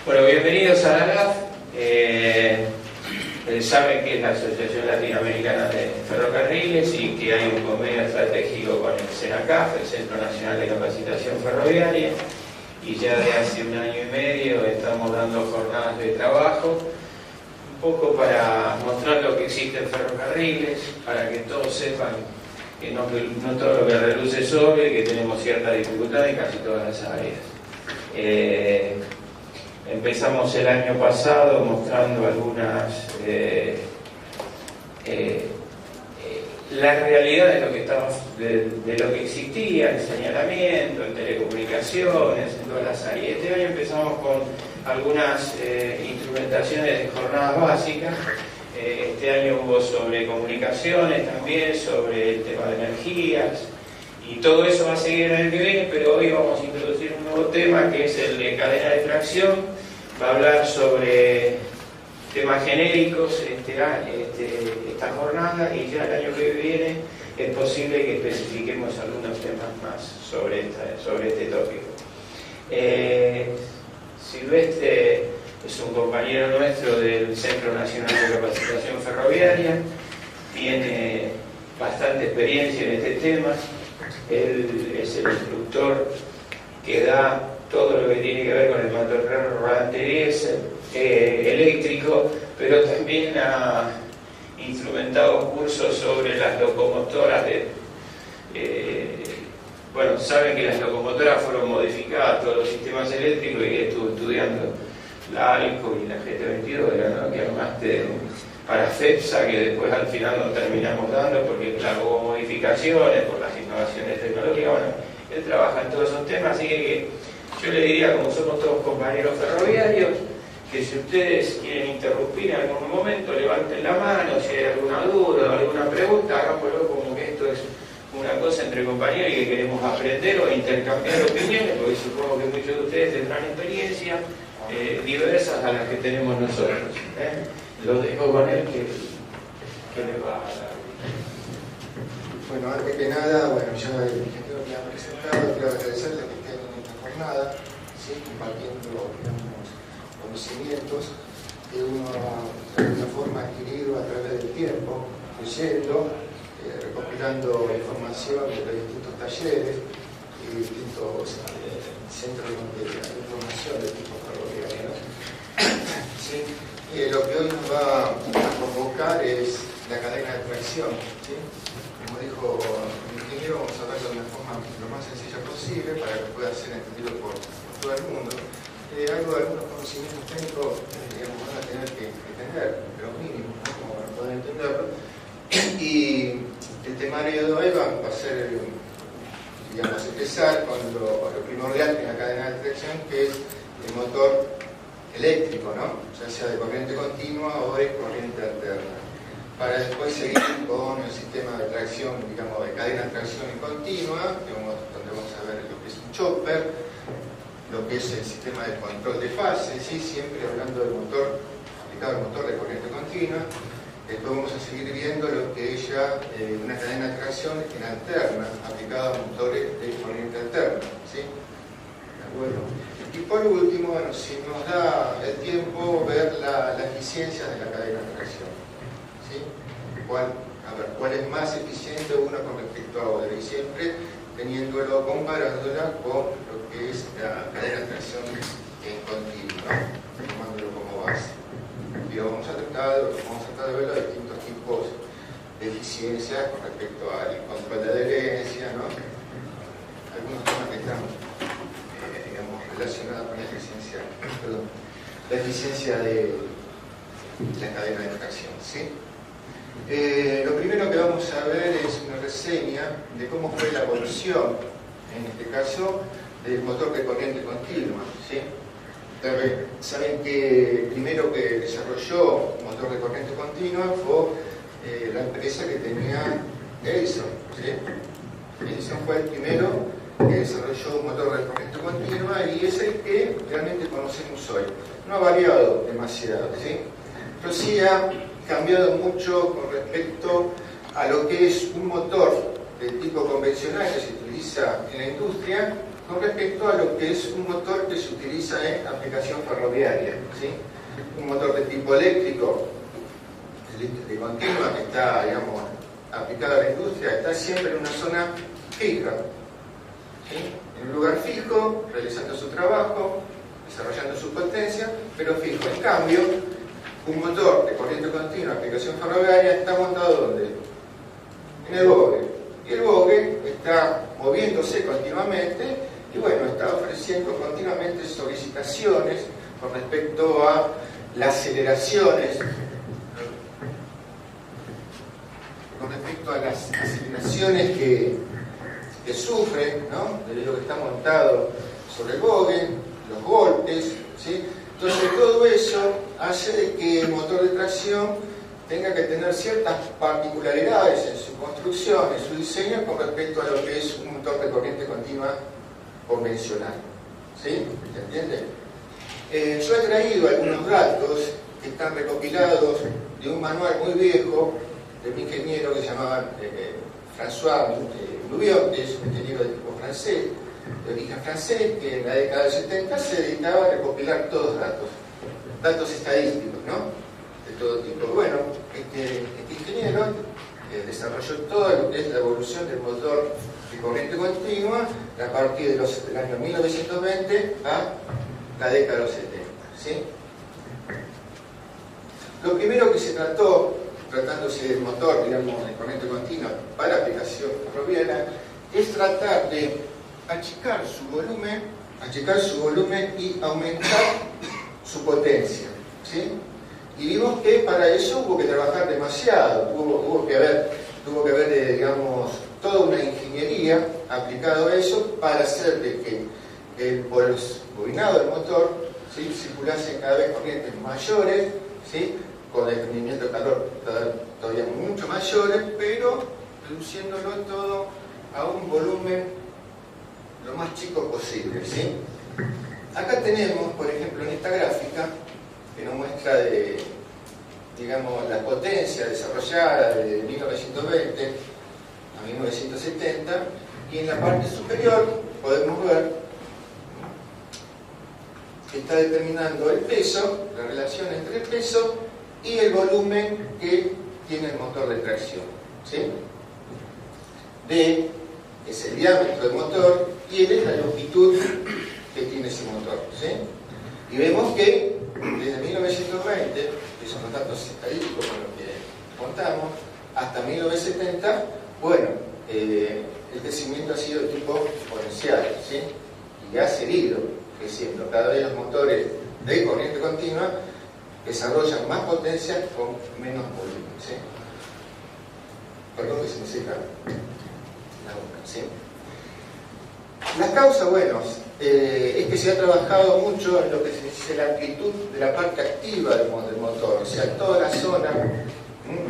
Bueno, bienvenidos a la LAF. Saben que es la Asociación Latinoamericana de Ferrocarriles y que hay un convenio estratégico con el CENACAF, el Centro Nacional de Capacitación Ferroviaria, y ya de hace un año y medio estamos dando jornadas de trabajo, un poco para mostrar lo que existe en ferrocarriles, para que todos sepan que no todo lo que reluce es sobre, que tenemos cierta dificultad en casi todas las áreas. Empezamos el año pasado mostrando algunas la realidad de lo que de lo que existía, el señalamiento, en telecomunicaciones, en todas las áreas. Este año empezamos con algunas instrumentaciones de jornadas básicas. Este año hubo sobre comunicaciones también, sobre el tema de energías, y todo eso va a seguir en el que viene, pero hoy vamos a introducir un nuevo tema que es el de cadena de tracción. Va a hablar sobre temas genéricos esta jornada, y ya el año que viene es posible que especifiquemos algunos temas más sobre este tópico. Silvestre es un compañero nuestro del Centro Nacional de Capacitación Ferroviaria, tiene bastante experiencia en este tema. Él es el instructor que da todo lo que tiene que ver con el motor rodante diésel, eléctrico, pero también ha instrumentado cursos sobre las locomotoras bueno, saben que las locomotoras fueron modificadas, todos los sistemas eléctricos, y estuve estudiando la ALCO y la GT22, ¿no? Que armaste para FEPSA, que después al final no terminamos dando porque hubo modificaciones por las innovaciones tecnológicas. Bueno, él trabaja en todos esos temas, así que yo le diría, como somos todos compañeros ferroviarios, que si ustedes quieren interrumpir en algún momento, levanten la mano, si hay alguna duda o alguna pregunta, hagámoslo como que esto es una cosa entre compañeros y que queremos aprender o intercambiar opiniones, porque supongo que muchos de ustedes tendrán experiencias diversas a las que tenemos nosotros. Lo dejo con él que le va a dar. Bueno, antes que nada, ya el ingeniero me ha presentado, quiero agradecerle que estén en esta jornada, ¿sí? Compartiendo, digamos, conocimientos que uno de alguna forma ha adquirido a través del tiempo, leyendo, recopilando información de los distintos talleres y distintos centros de información de tipo ferroviario, ¿no? ¿Sí? Lo que hoy nos va a convocar es la cadena de tracción, ¿sí? Como dijo el ingeniero, vamos a hablarlo de una forma lo más sencilla posible para que pueda ser entendido por todo el mundo. Algunos conocimientos técnicos van a tener que tener, pero mínimos, ¿no? Como para poder entenderlo. Y el temario de hoy va a ser, digamos, empezar con lo primordial en la cadena de tracción, que es el motor eléctrico, ¿no? Ya sea de corriente continua o de corriente alterna, para después seguir con el sistema de tracción, digamos, de cadena de tracción en continua, donde vamos a ver lo que es un chopper, lo que es el sistema de control de fase, ¿sí? Siempre hablando del motor, aplicado al motor de corriente continua. Después vamos a seguir viendo lo que es ya una cadena de tracción en alterna, aplicada a motores de corriente alterna, ¿sí? ¿De acuerdo? Y por último, bueno, si nos da el tiempo, ver la eficiencia de la cadena de tracción, ¿sí? ¿Cuál es más eficiente una con respecto a otra? Y siempre comparándola con lo que es la cadena de tracción en continuo, ¿no? Tomándolo como base. Y vamos a tratar de ver los distintos tipos de eficiencia con respecto al control de adherencia, ¿no? Algunos temas que están digamos, relacionados con la eficiencia de la cadena de tracción, ¿sí? Lo primero que vamos a ver es una reseña de cómo fue la evolución, en este caso, del motor de corriente continua, ¿sí? Saben que primero que desarrolló un motor de corriente continua fue la empresa que tenía Edison, ¿sí? Edison fue el primero que desarrolló un motor de corriente continua y es el que realmente conocemos hoy. No ha variado demasiado, ¿sí? Pero sí ha cambiado mucho con respecto a lo que es un motor de tipo convencional que se utiliza en la industria con respecto a lo que es un motor que se utiliza en aplicación ferroviaria, ¿sí? Un motor de tipo eléctrico, de continua, que está, digamos, aplicado a la industria, está siempre en una zona fija, ¿sí? En un lugar fijo, realizando su trabajo, desarrollando su potencia, pero fijo. En cambio, un motor de corriente continua, aplicación ferroviaria, está montado ¿dónde? En el bogue. Y el bogue está moviéndose continuamente y bueno, está ofreciendo continuamente solicitaciones con respecto a las aceleraciones, que sufre, ¿no? Debido a que está montado sobre el bogue, los golpes, ¿sí? Entonces todo eso hace de que el motor de tracción tenga que tener ciertas particularidades en su construcción, en su diseño, con respecto a lo que es un motor de corriente continua convencional. ¿Sí? ¿Se entiende? Yo he traído algunos datos que están recopilados de un manual muy viejo de un ingeniero que se llamaba François Louviot, que es un ingeniero de tipo francés, de origen francés, que en la década del 70 se dedicaba a recopilar todos datos estadísticos, ¿no? De todo tipo. Bueno, este ingeniero desarrolló todo lo que es la evolución del motor de corriente continua a partir del año 1920 a la década de los 70, ¿sí? Lo primero que se trató, tratándose del motor, digamos, de corriente continua para aplicación ferroviaria, es tratar de achicar su volumen y aumentar su potencia, ¿sí? Y vimos que para eso hubo que trabajar demasiado, tuvo que haber, digamos, toda una ingeniería aplicada a eso para hacer de que por el bobinado del motor, ¿sí?, circulasen cada vez corrientes mayores, ¿sí?, con desprendimiento de calor todavía mucho mayores, pero reduciéndolo todo a un volumen lo más chico posible, ¿sí? Acá tenemos, por ejemplo, en esta gráfica, que nos muestra digamos, la potencia desarrollada de 1920 a 1970, y en la parte superior podemos ver que está determinando el peso, la relación entre el peso y el volumen que tiene el motor de tracción, ¿sí? D es el diámetro del motor y L es la longitud que tiene ese motor, ¿sí? Y vemos que desde 1920, que son los datos estadísticos con los que contamos, hasta 1970, bueno, el crecimiento ha sido de tipo exponencial, ¿sí? Y ha seguido creciendo. Cada vez los motores de corriente continua desarrollan más potencia con menos volumen, ¿sí? Perdón que se me seca la boca, ¿sí? La causa, bueno, es que se ha trabajado mucho en lo que se dice la amplitud de la parte activa del motor, o sea, toda la zona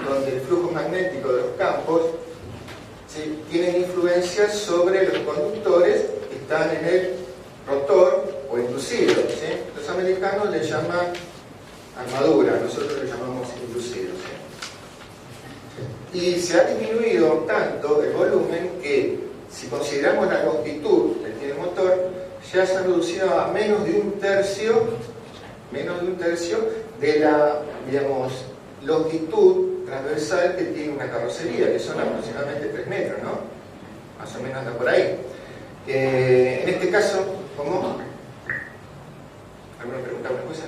donde el flujo magnético de los campos, ¿sí?, tienen influencia sobre los conductores que están en el rotor o inducido, ¿sí? Los americanos le llaman armadura, nosotros le llamamos inducido, ¿sí? Y se ha disminuido tanto el volumen que, si consideramos la longitud que tiene el motor, ya se ha reducido a menos de un tercio de la, digamos, longitud transversal que tiene una carrocería, que son aproximadamente 3 metros, ¿no? Más o menos anda por ahí. En este caso, ¿cómo? ¿Alguna pregunta, alguna cosa?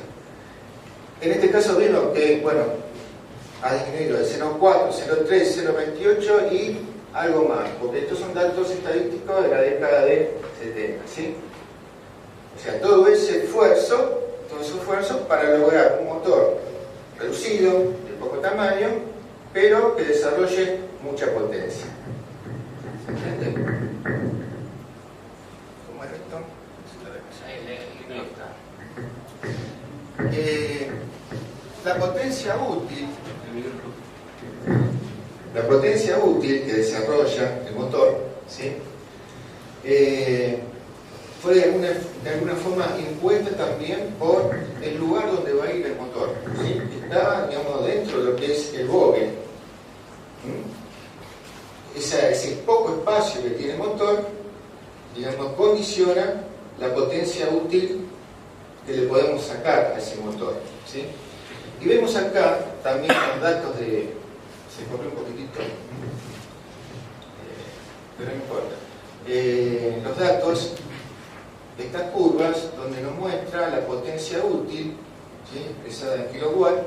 En este caso vemos que, bueno, ha disminuido de 0,4, 0,3, 0,28 y algo más, porque estos son datos estadísticos de la década de 70, ¿sí? O sea, todo ese esfuerzo para lograr un motor reducido, de poco tamaño, pero que desarrolle mucha potencia. ¿Se entiende? ¿Cómo es esto? La potencia útil que desarrolla el motor, ¿sí?, fue de alguna forma impuesta también por el lugar donde va a ir el motor, ¿sí? Está, digamos, dentro de lo que es el bogue. Ese poco espacio que tiene el motor digamos, condiciona la potencia útil que le podemos sacar a ese motor, ¿sí? Y vemos acá también los datos de... Se corrió un poquitito, pero no importa. Los datos de estas curvas donde nos muestra la potencia útil, ¿sí?, expresada en kilowatt,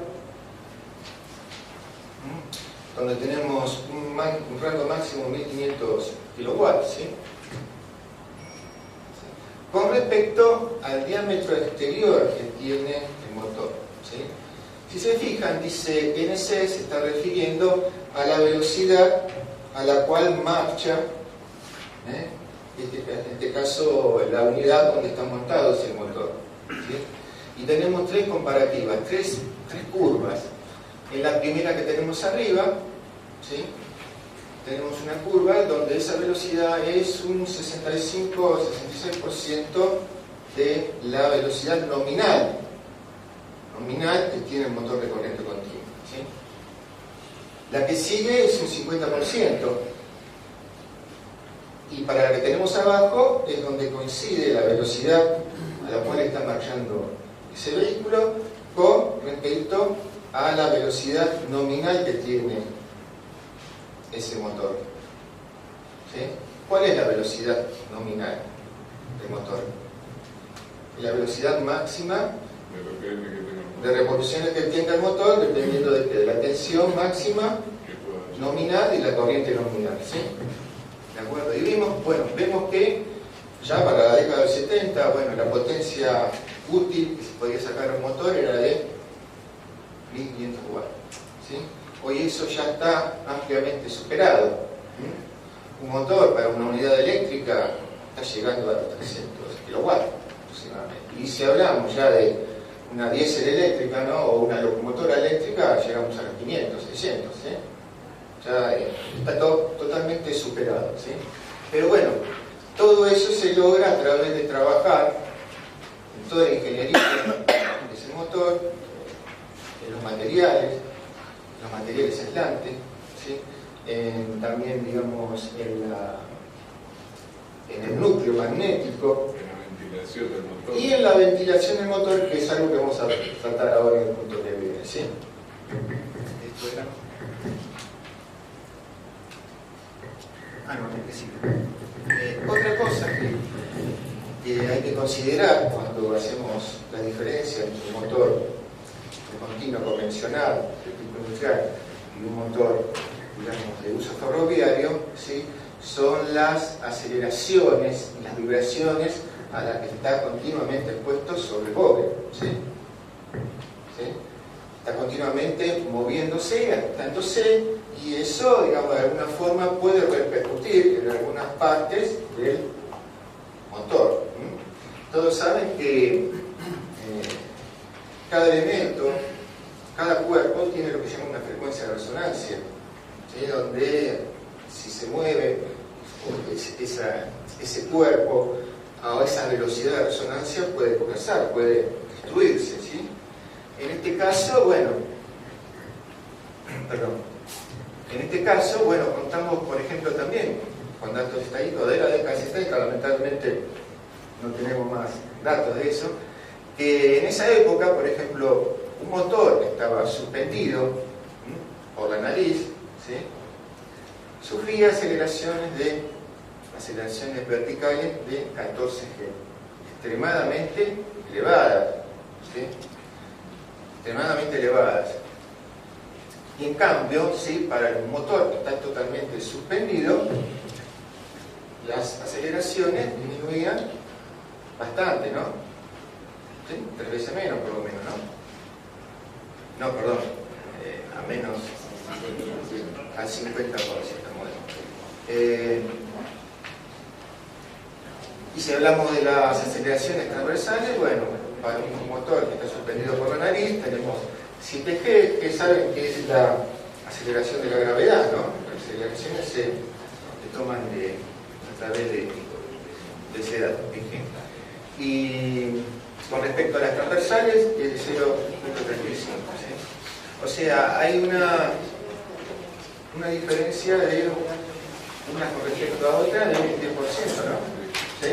donde tenemos un rango máximo de 1500 kilowatts, ¿sí?, con respecto al diámetro exterior que tiene el motor, ¿sí? Si se fijan, dice NC, se está refiriendo a la velocidad a la cual marcha, en este caso, la unidad donde está montado ese motor, ¿sí? Y tenemos tres comparativas, tres curvas. En la primera que tenemos arriba, ¿sí?, tenemos una curva donde esa velocidad es un 65-66% de la velocidad nominal que tiene el motor de corriente continua, ¿sí? La que sigue es un 50%, y para la que tenemos abajo es donde coincide la velocidad a la cual está marchando ese vehículo con respecto a la velocidad nominal que tiene ese motor, ¿sí? ¿Cuál es la velocidad nominal del motor? La velocidad máxima de revoluciones que tenga el motor, dependiendo de la tensión máxima nominal y la corriente nominal, ¿sí? ¿De acuerdo? Y vemos que ya para la década del 70, bueno, la potencia útil que se podía sacar a un motor era de 1500 watts, ¿sí? Hoy eso ya está ampliamente superado. Un motor para una unidad eléctrica está llegando a los 300 kilowatts aproximadamente. Y si hablamos ya de una diésel eléctrica, ¿no?, o una locomotora eléctrica, llegamos a los 500, 600, ¿sí? Ya está todo totalmente superado, ¿sí? Pero bueno, todo eso se logra a través de trabajar en toda la ingeniería de ese motor, en los materiales aislantes, ¿sí?, también, digamos, en el núcleo magnético, y en la ventilación del motor, que es algo que vamos a tratar ahora en el punto que viene, ¿sí? Esto era... no, que sí. Otra cosa que hay que considerar cuando hacemos la diferencia entre un motor de continuo convencional, de tipo industrial, y un motor, digamos, de uso ferroviario, ¿sí?, son las aceleraciones y las vibraciones a las que está continuamente expuesto sobre el bogue, ¿sí? ¿Sí? Está continuamente moviéndose, agitándose, y eso, digamos, de alguna forma puede repercutir en algunas partes del motor. Todos saben que cada elemento, cada cuerpo tiene lo que se llama una frecuencia de resonancia, ¿sí?, donde si se mueve ese cuerpo a esa velocidad de resonancia puede colapsar, puede destruirse, ¿sí? En este caso, contamos, por ejemplo, también con datos estadísticos de la década de 70, lamentablemente no tenemos más datos de eso, que en esa época, por ejemplo, un motor que estaba suspendido por la nariz, ¿sí?, sufría aceleraciones verticales de 14 G, extremadamente elevadas, ¿sí?, extremadamente elevadas. Y en cambio, ¿sí?, para un motor que está totalmente suspendido, las aceleraciones disminuían bastante, ¿no? ¿Sí? 3 veces menos, por lo menos, ¿no? No, perdón, a menos, al 50%. Y si hablamos de las aceleraciones transversales, bueno, para un motor que está suspendido por la nariz tenemos 7G, que saben que es la aceleración de la gravedad, ¿no? Las aceleraciones se toman a través de ese dato, G. Y con respecto a las transversales, es de 0.35, ¿sí? O sea, hay una diferencia de una con respecto a otra de un 10%, ¿no? ¿Sí?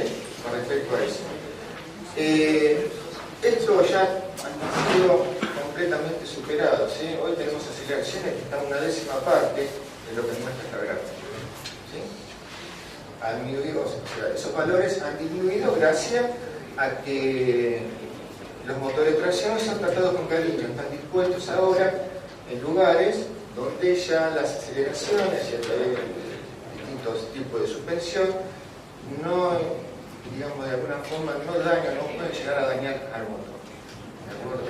Esto ya ha sido completamente superado, ¿sí? Hoy tenemos aceleraciones que están una décima parte de lo que muestra esta gráfica, ¿sí? Ha disminuido, o sea, esos valores han disminuido gracias a que los motores de tracción son tratados con cariño, están dispuestos ahora en lugares donde ya las aceleraciones y a través de distintos tipos de suspensión no, digamos, de alguna forma no dañan, no pueden llegar a dañar al motor. ¿De acuerdo?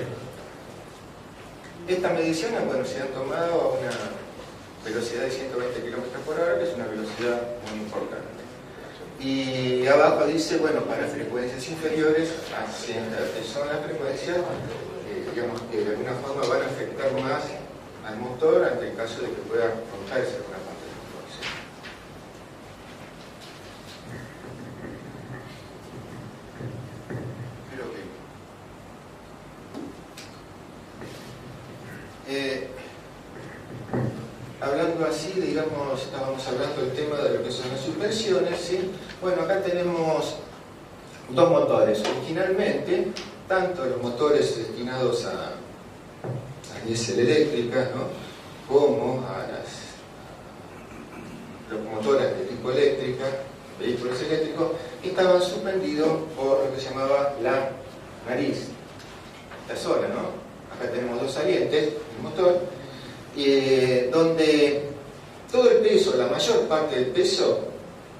Estas mediciones, bueno, se han tomado a una velocidad de 120 km por hora, que es una velocidad muy importante. Y abajo dice, bueno, para frecuencias inferiores a 100 Hz, son las frecuencias digamos, que de alguna forma van a afectar más al motor ante el caso de que pueda romperse alguna parte del motor. ¿Sí? Hablando así, digamos, estábamos hablando del tema de lo que son las suspensiones, ¿sí? Bueno, acá tenemos dos motores. Originalmente, tanto los motores destinados a diésel eléctrica, ¿no?, como a las locomotoras de tipo eléctrica, vehículos eléctricos, estaban suspendidos por lo que se llamaba la nariz. Esta zona, ¿no? Acá tenemos dos salientes del motor, donde todo el peso, la mayor parte del peso,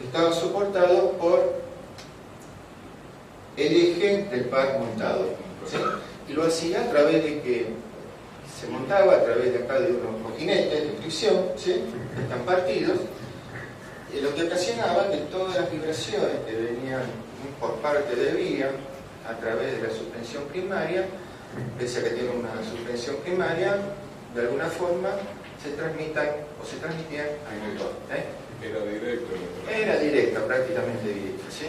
estaba soportado por el eje del par montado, ¿sí? Y lo hacía a través de que se montaba a través de acá de unos cojinetes de fricción, ¿sí?, que están partidos, lo que ocasionaba que todas las vibraciones que venían por parte de vía a través de la suspensión primaria, pese a que tiene una suspensión primaria, de alguna forma se transmitan o se transmitían al motor. Era directo. Era directa, prácticamente directa, ¿sí?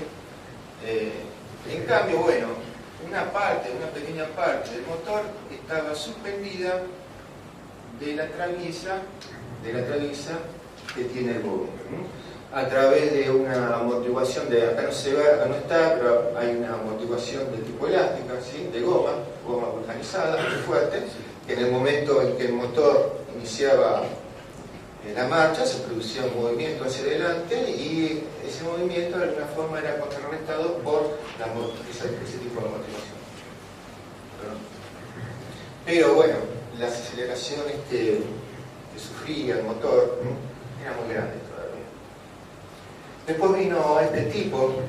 En cambio, bueno, una pequeña parte del motor estaba suspendida de la traviesa que tiene el boom, a través de una amortiguación de, acá no se ve, acá no está, pero hay una amortiguación de tipo elástica, ¿sí?, de goma vulcanizada, muy fuerte, que en el momento en que el motor iniciaba la marcha se producía un movimiento hacia adelante y ese movimiento de alguna forma era contrarrestado por ese tipo de amortiguación. Pero bueno, las aceleraciones que sufría el motor eran muy grandes todavía. Después vino este tipo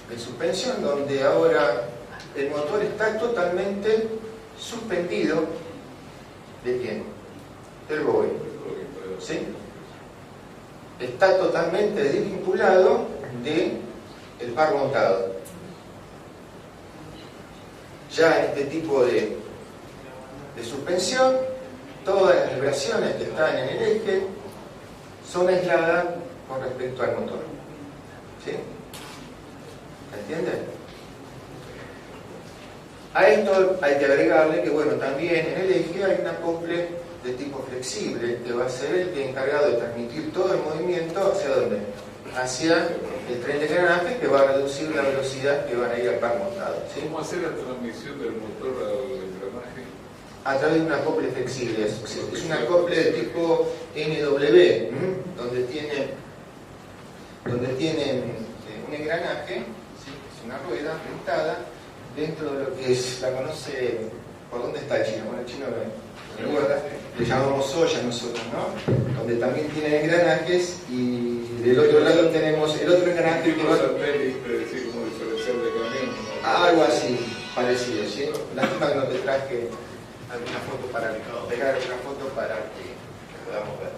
de suspensión donde ahora el motor está totalmente suspendido. ¿De quién? Del boy, ¿sí? Está totalmente desvinculado del par montado. Ya en este tipo de suspensión, todas las vibraciones que están en el eje son aisladas con respecto al motor, ¿sí? ¿Entienden? A esto hay que agregarle que, bueno, también en el eje hay un acople de tipo flexible, que va a ser el que encargado de transmitir todo el movimiento ¿hacia dónde? Hacia el tren de engranaje, que va a reducir la velocidad que van a ir al par montado, ¿sí? ¿Cómo hacer la transmisión del motor al engranaje? A través de un acople flexible. Es un acople de tipo NW, donde tienen un engranaje, ¿sí?, es una rueda montada dentro de lo que es, la conoce, ¿por dónde está el chino? Bueno, el chino le llamamos olla nosotros, ¿no? Donde también tienen engranajes y del otro lado tenemos el otro engranaje que va... decir como diferencial de camión, ¿no? Algo así, parecido, ¿sí? Lástima que no te traje alguna foto para pegar una foto para que podamos ver.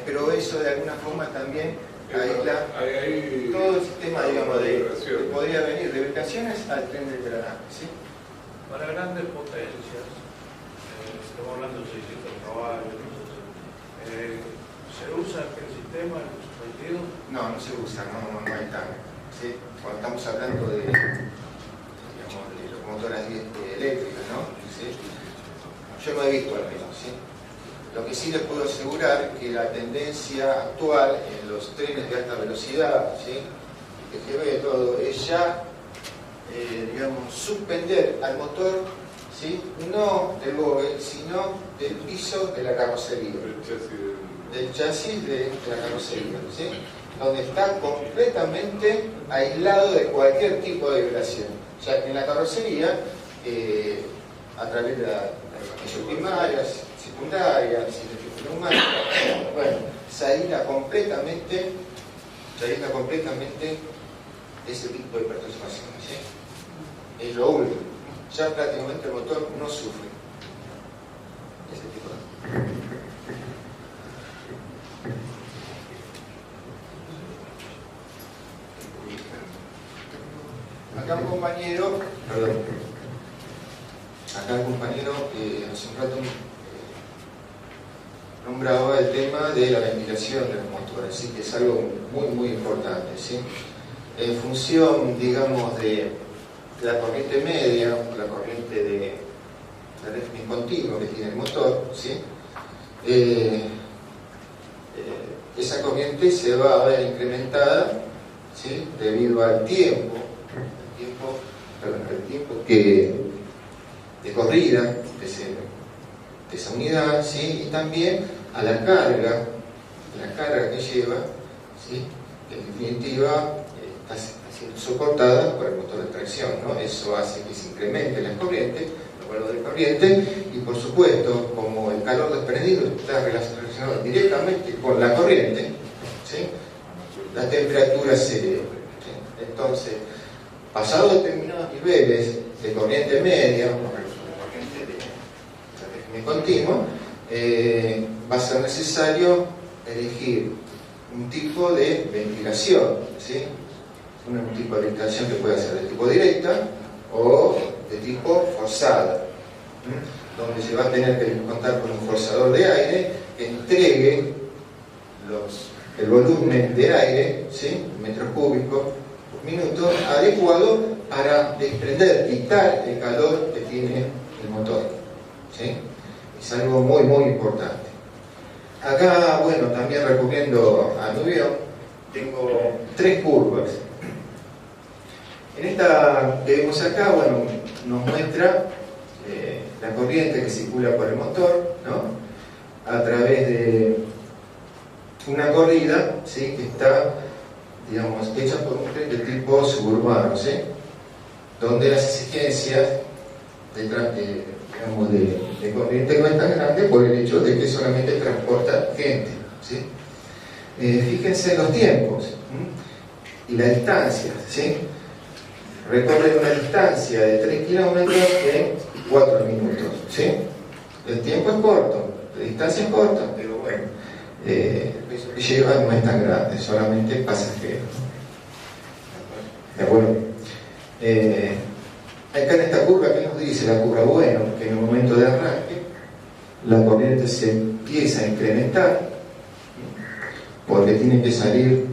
Pero eso de alguna forma también aísla todo el sistema, digamos, que podría venir de vibraciones al tren del engranaje, ¿sí? Para grandes potencias, estamos hablando de 600 caballos, ¿se usa el sistema suspendido? No, no se usa, no hay tan, ¿sí? Cuando estamos hablando de locomotoras eléctricas, ¿no? ¿Sí? Yo no he visto al menos, ¿sí? Lo que sí les puedo asegurar es que la tendencia actual en los trenes de alta velocidad, ¿sí?, TGV, todo, es ya, digamos, suspender al motor, ¿sí? No del bogue, sino del piso de la carrocería, del chasis de la carrocería, ¿sí? Donde está completamente aislado de cualquier tipo de vibración, ya que en la carrocería, a través de la primaria, secundaria, neumática, bueno, se aísla completamente ese tipo de perturbaciones, ¿sí? Es lo único. Ya prácticamente el motor no sufre ese tipo de... Acá un compañero hace un rato nombraba el tema de la ventilación de los motores, ¿sí? Que es algo muy importante, ¿sí? En función, digamos, de la corriente media, la corriente de régimen continuo que tiene el motor, ¿sí? Esa corriente se va a ver incrementada, ¿sí? Debido al tiempo de corrida de esa unidad, ¿sí? Y también a la carga que lleva, ¿sí? Que en definitiva está siendo soportada por el motor de tracción, ¿no? Eso hace que se incremente la corriente, los valores de corriente, y por supuesto, como el calor desprendido está relacionado directamente con la corriente, ¿sí? La temperatura se eleva, ¿sí? Entonces, pasados determinados niveles de corriente media, corriente de régimen continuo, va a ser necesario elegir un tipo de ventilación, ¿sí? Un tipo de ventilación que puede ser de tipo directa o de tipo forzada, donde se va a tener que contar con un forzador de aire que entregue el volumen de aire, ¿sí? Metros cúbicos por minuto, adecuado para quitar el calor que tiene el motor, ¿sí? Es algo muy importante. Acá, bueno, también recurriendo a Nubión, tengo 3 curvas. En esta que vemos acá, bueno, nos muestra la corriente que circula por el motor, ¿no? A través de una corrida, ¿sí? Que está, digamos, hecha por un tren de tipo suburbano, ¿sí? Donde las exigencias de corriente no es tan grande por el hecho de que solamente transporta gente, ¿sí? Fíjense en los tiempos, ¿sí? Y la distancia, ¿sí? Recorren una distancia de 3 kilómetros en 4 minutos, ¿sí? El tiempo es corto, la distancia es corta, pero bueno, el peso que lleva no es tan grande, solamente pasajero. ¿De acuerdo? Acá en esta curva, ¿qué nos dice? La curva bueno, que en el momento de arranque la corriente se empieza a incrementar porque tiene que salir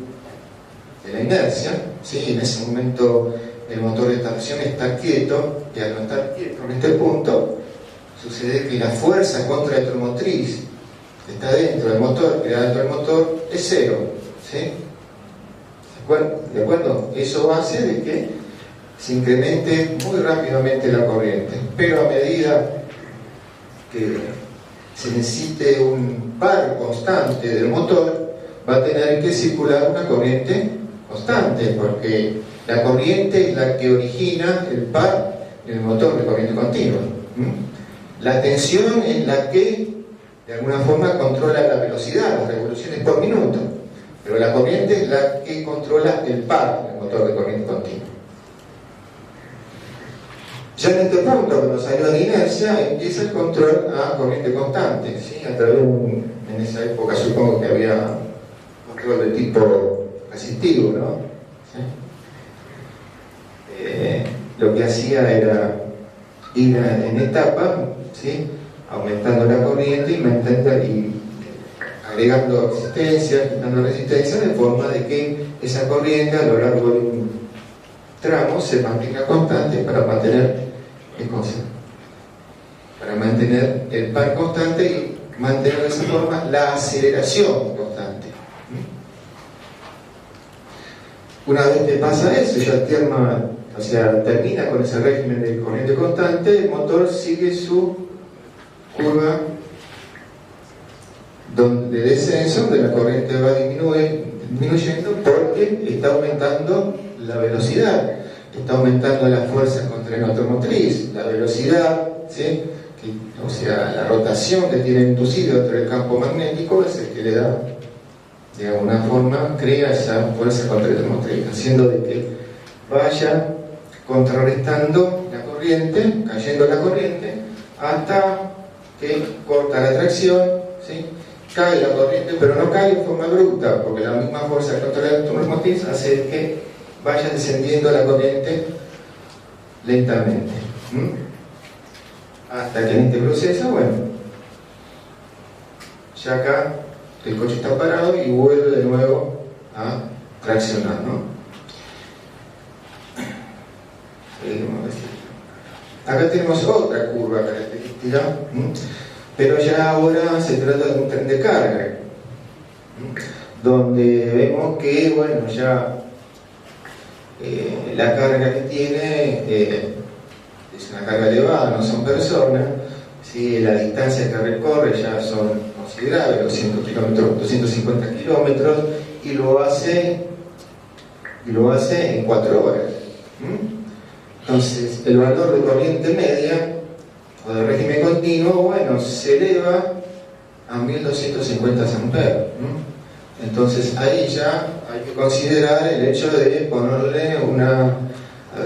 de la inercia, ¿sí? En ese momento el motor de tracción está quieto, y al no estar quieto en este punto sucede que la fuerza contraelectromotriz que está dentro del motor, creada dentro del motor, es cero, ¿sí? ¿De acuerdo? Eso hace de que se incremente muy rápidamente la corriente, pero a medida que se necesite un par constante del motor, va a tener que circular una corriente constante, porque la corriente es la que origina el par en el motor de corriente continua. La tensión es la que de alguna forma controla la velocidad, las revoluciones por minuto, pero la corriente es la que controla el par del motor de corriente continua. Ya en este punto, cuando salió de inercia, empieza el control a corriente constante, ¿sí? A través en esa época supongo que había control de tipo resistivo, ¿no? ¿Sí? Lo que hacía era ir en etapa, ¿sí? Aumentando la corriente y agregando resistencia, quitando resistencia, de forma de que esa corriente a lo largo de un tramo se mantenga constante para mantener el par constante y mantener de esa forma la aceleración constante. Una vez que pasa eso, ya termina con ese régimen de corriente constante, el motor sigue su curva de descenso, donde la corriente va disminuyendo porque está aumentando la velocidad, está aumentando la fuerza contra el automotriz, la velocidad, ¿sí? O sea, la rotación que tiene inducido dentro del campo magnético es el que le da, de alguna forma, crea esa fuerza contra el automotriz, haciendo de que vaya contrarrestando la corriente, cayendo la corriente, hasta que corta la tracción, ¿sí? Cae la corriente, pero no cae en forma abrupta, porque la misma fuerza contra el automotriz hace que vaya descendiendo la corriente lentamente. Hasta que en este proceso, bueno, ya acá el coche está parado y vuelve de nuevo a traccionar, ¿no? Acá tenemos otra curva característica, pero ya ahora se trata de un tren de carga, donde vemos que, bueno, ya la carga que tiene es una carga elevada, no son personas, ¿sí? La distancia que recorre ya son considerables, 250 kilómetros, y lo hace en 4 horas. Entonces, el valor de corriente media o de régimen continuo, bueno, se eleva a 1250 amperes. Entonces, ahí ya hay que considerar el hecho de ponerle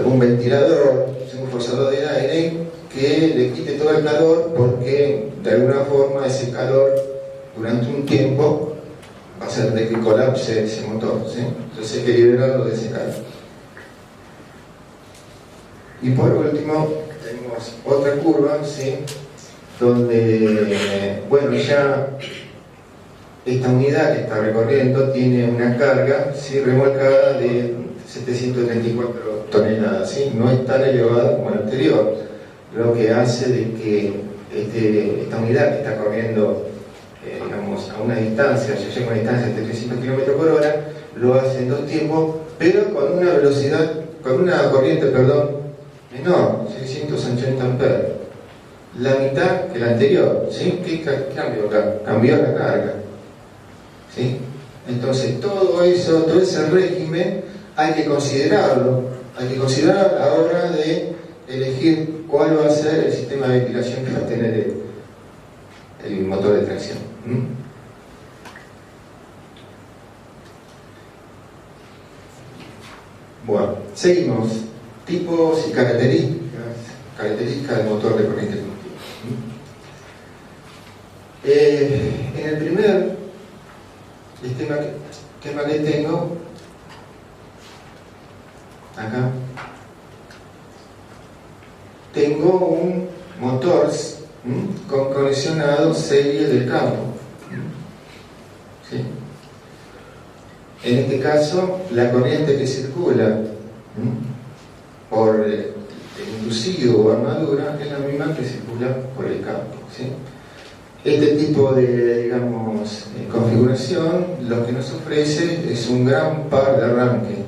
un ventilador, un forzador de aire que le quite todo el calor, porque de alguna forma ese calor durante un tiempo va a hacer de que colapse ese motor, ¿sí? Entonces hay que liberarlo de ese calor. Y por último tenemos otra curva, ¿sí? Donde, bueno, ya esta unidad que está recorriendo tiene una carga, ¿sí? Remolcada de 734 toneladas, ¿sí? No es tan elevada como la anterior, lo que hace de que esta unidad que está corriendo digamos, a una distancia, ya llega a una distancia de 300 km por hora, lo hace en 2 tiempos, pero con una velocidad, con una corriente, menor, 680 amperes, la mitad que la anterior, ¿sí? ¿Qué cambió acá? Cambió la carga, ¿sí? Entonces todo eso, todo ese régimen hay que considerarlo, hay que considerar a la hora de elegir cuál va a ser el sistema de ventilación que va a tener el motor de tracción. Bueno, seguimos. Tipos y características del motor de corriente continua. En el primer esquema que tengo, acá, tengo un motor con conexionado serie del campo. ¿Sí? En este caso, la corriente que circula por el inducido o armadura es la misma que circula por el campo, ¿sí? Este tipo de, digamos, configuración lo que nos ofrece es un gran par de arranque,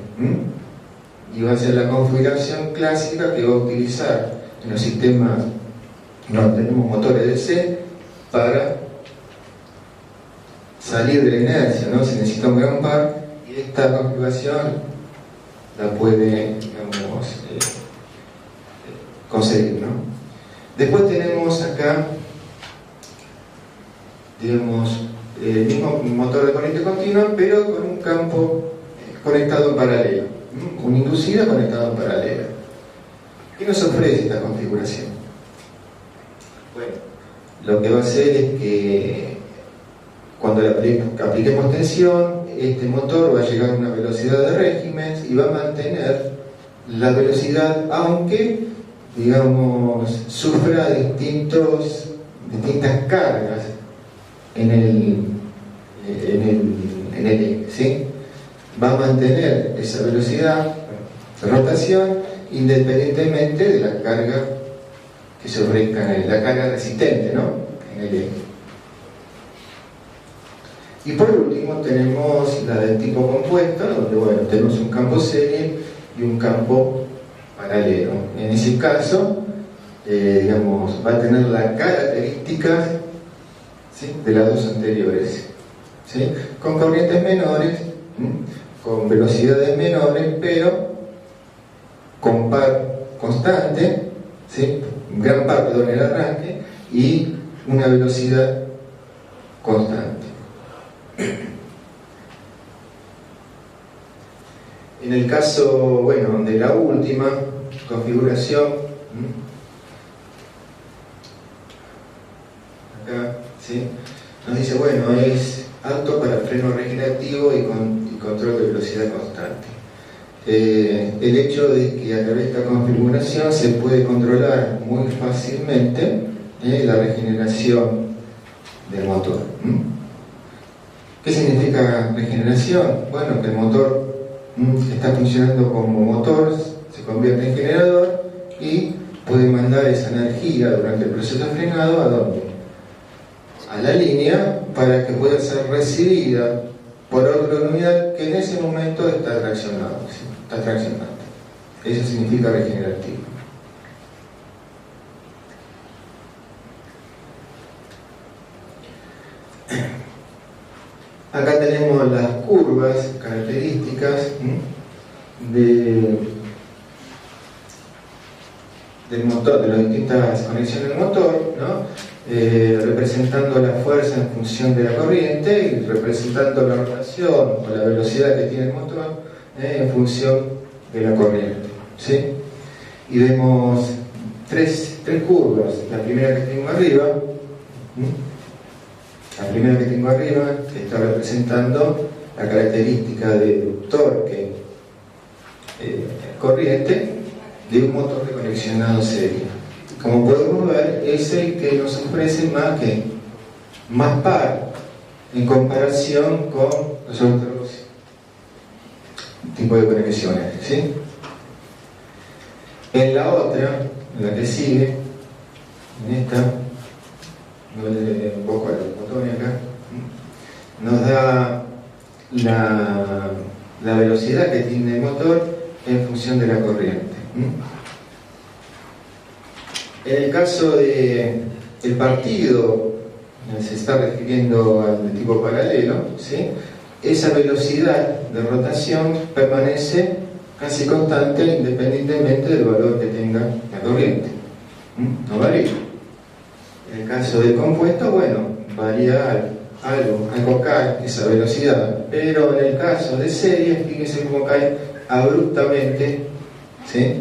y va a ser la configuración clásica que va a utilizar en los sistemas donde tenemos motores DC para salir de la inercia, ¿no? Se necesita un gran par, y esta configuración la puede, digamos, conseguir, ¿no? Después tenemos acá, digamos, el mismo motor de corriente continua, pero con un campo conectado en paralelo, un inducido conectado en paralelo. ¿Qué nos ofrece esta configuración? Bueno, lo que va a hacer es que cuando le apliquemos tensión, este motor va a llegar a una velocidad de régimen y va a mantener la velocidad, aunque, digamos, sufra distintas cargas en el eje, ¿sí? Va a mantener esa velocidad de rotación independientemente de la carga que se ofrezca, la carga resistente, ¿no? En el eje. Y por último tenemos la del tipo compuesto, donde bueno, tenemos un campo serie y un campo paralelo. En ese caso, digamos, va a tener las características, ¿sí?, de las dos anteriores, ¿sí?, con corrientes menores, con velocidades menores, pero con par constante, ¿sí?, gran par, perdón, el arranque, y una velocidad constante. En el caso, bueno, de la última configuración, acá, ¿sí?, nos dice, bueno, es apto para freno regenerativo y control de velocidad constante. El hecho de que a través de esta configuración se puede controlar muy fácilmente la regeneración del motor. ¿Qué significa regeneración? Bueno, que el motor está funcionando como motor, se convierte en generador y puede mandar esa energía durante el proceso de frenado ¿a dónde? A la línea, para que pueda ser recibida por otra unidad que en ese momento está traccionando, ¿sí?, está traccionando. Eso significa regenerativo. Acá tenemos las curvas características del motor, de las distintas conexiones del motor, ¿no? Representando la fuerza en función de la corriente y representando la rotación o la velocidad que tiene el motor en función de la corriente, ¿sí? Y vemos tres curvas. La primera que tengo arriba, está representando la característica de torque corriente de un motor de conexionado serie. Como podemos ver, es el que nos ofrece más par en comparación con los otros tipos de conexiones, ¿sí? En la otra, en la que sigue, en esta, no le dé un poco a los botones acá, nos da la velocidad que tiene el motor en función de la corriente. En el caso del partido, se está refiriendo al de tipo paralelo, ¿sí?, esa velocidad de rotación permanece casi constante independientemente del valor que tenga la corriente. No varía. En el caso del compuesto, bueno, varía algo cae esa velocidad, pero en el caso de serie, fíjense cómo cae abruptamente, ¿sí?,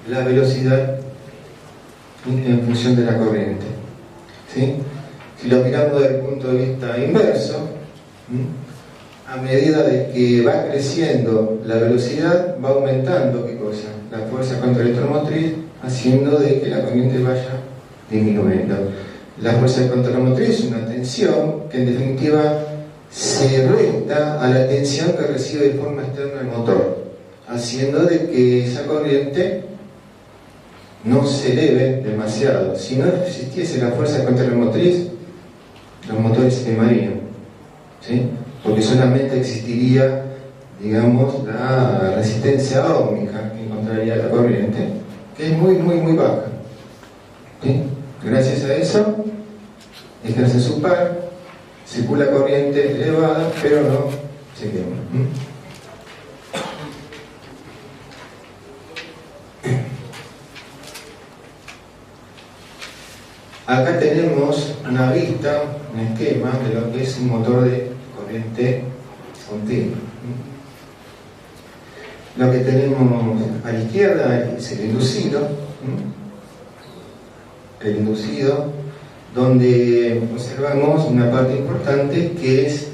la velocidad en función de la corriente, ¿sí? Si lo miramos desde el punto de vista inverso, a medida de que va creciendo la velocidad, va aumentando, ¿qué cosa?, la fuerza contraelectromotriz, haciendo de que la corriente vaya disminuyendo. La fuerza contraelectromotriz es una tensión que en definitiva se resta a la tensión que recibe de forma externa el motor, haciendo de que esa corriente no se eleve demasiado. Si no existiese la fuerza contraelectromotriz, los motores se quemarían, ¿sí?, porque solamente existiría, digamos, la resistencia óhmica que encontraría la corriente, que es muy baja, ¿sí? Gracias a eso ejerce su par, circula corriente elevada, pero no se quema. Acá tenemos una vista, un esquema de lo que es un motor de corriente continua. Lo que tenemos a la izquierda es el inducido, donde observamos una parte importante que es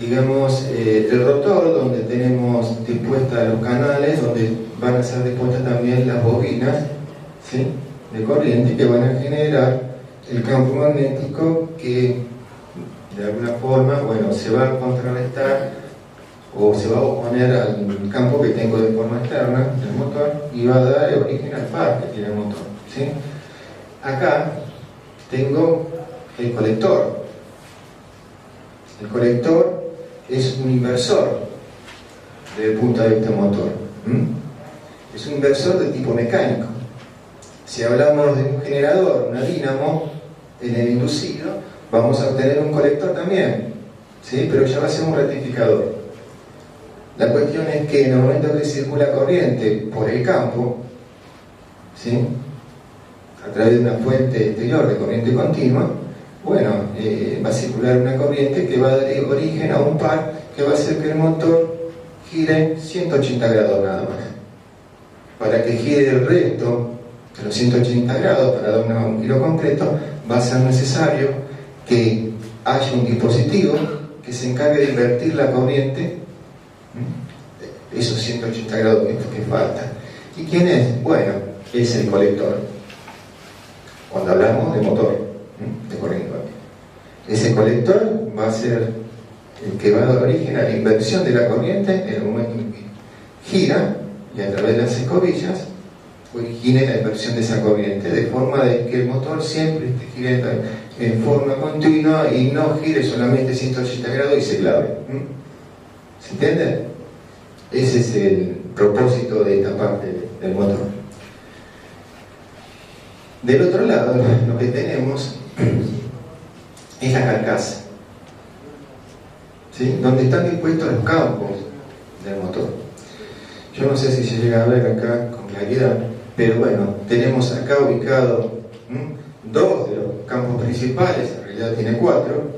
digamos, el rotor, donde tenemos dispuestas los canales, donde van a ser dispuestas también las bobinas, ¿sí?, de corriente, que van a generar el campo magnético que de alguna forma, bueno, se va a contrarrestar o se va a oponer al campo que tengo de forma externa del motor y va a dar origen al par que tiene el motor, ¿sí? acá tengo el colector. El colector es un inversor desde el punto de vista motor. Es un inversor de tipo mecánico. Si hablamos de un generador, una dínamo, en el inducido, vamos a obtener un colector también, ¿sí? Pero ya va a ser un rectificador. La cuestión es que en el momento que circula corriente por el campo, ¿sí?, a través de una fuente exterior de corriente continua, bueno, va a circular una corriente que va a dar origen a un par que va a hacer que el motor gire 180 grados nada más. Para que gire el resto de los 180 grados, para dar un giro completo, va a ser necesario que haya un dispositivo que se encargue de invertir la corriente, esos 180 grados que faltan. ¿Y quién es? Bueno, es el colector. Cuando hablamos de motor, de corriente, ese colector va a ser el que va a dar origen a la inversión de la corriente en el momento en que gira, y a través de las escobillas origine la inversión de esa corriente, de forma de que el motor siempre gire en forma continua y no gire solamente 180 grados y se clave. ¿Se entiende? Ese es el propósito de esta parte del motor. Del otro lado, lo que tenemos es la carcasa, ¿sí?, donde están dispuestos los campos del motor. Yo no sé si se llega a ver acá con claridad, pero bueno, tenemos acá ubicado dos de los campos principales, en realidad tiene cuatro,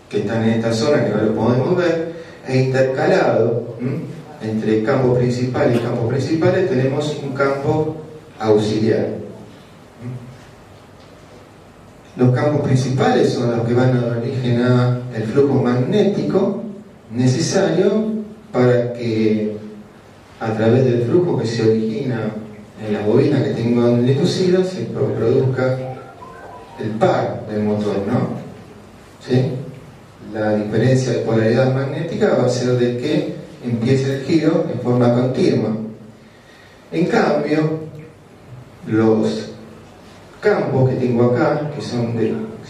que están en esta zona que no lo podemos ver, e intercalado entre el campo principal y campos principales tenemos un campo auxiliar. Los campos principales son los que van a dar origen al flujo magnético necesario para que, a través del flujo que se origina en la bobina que tengo en el inducido, se produzca el par del motor, ¿no? ¿Sí? La diferencia de polaridad magnética va a ser de que empiece el giro en forma continua. En cambio, los campos que tengo acá, que se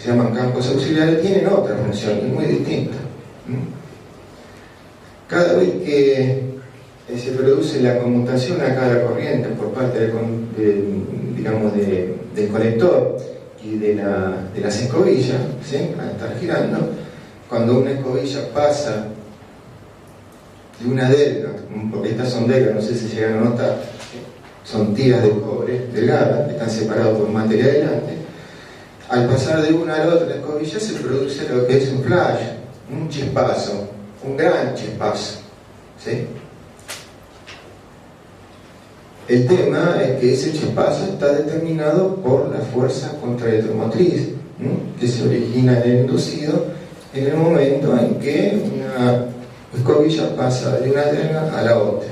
llaman campos auxiliares, tienen otra función, es muy distinta. Cada vez que se produce la conmutación acá de la corriente por parte del colector y de las escobillas, ¿sí?, al estar girando, cuando una escobilla pasa de una delga, porque estas son delgas, no sé si llegan a notar, son tiras de cobre delgadas, que están separadas por materia adelante. Al pasar de una a la otra escobilla se produce lo que es un flash, un chispazo, un gran chispazo, ¿sí? El tema es que ese chispazo está determinado por la fuerza contraelectromotriz que se origina en el inducido en el momento en que una escobilla pasa de una delga a la otra.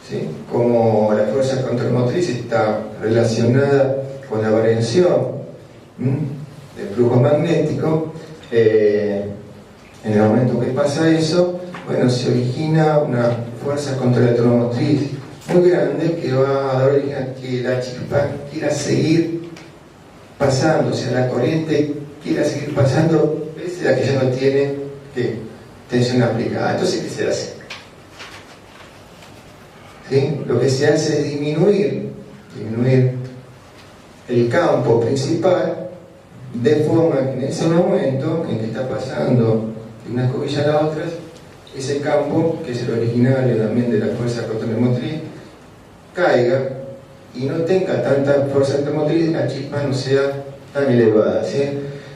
¿Sí? Como la fuerza contramotriz está relacionada con la variación del flujo magnético, en el momento que pasa eso, bueno, se origina una fuerza contraelectromotriz muy grande que va a dar origen a que la chispa quiera seguir pasando, o sea, la corriente quiera seguir pasando pese a que ya no tiene tensión aplicada. Entonces, ¿qué se hace? ¿Sí? Lo que se hace es disminuir el campo principal, de forma que en ese momento en que está pasando de una escobilla a la otra, ese campo, que es el originario también de la fuerza contramotriz, caiga y no tenga tanta fuerza contramotriz, la chispa no sea tan elevada, ¿sí?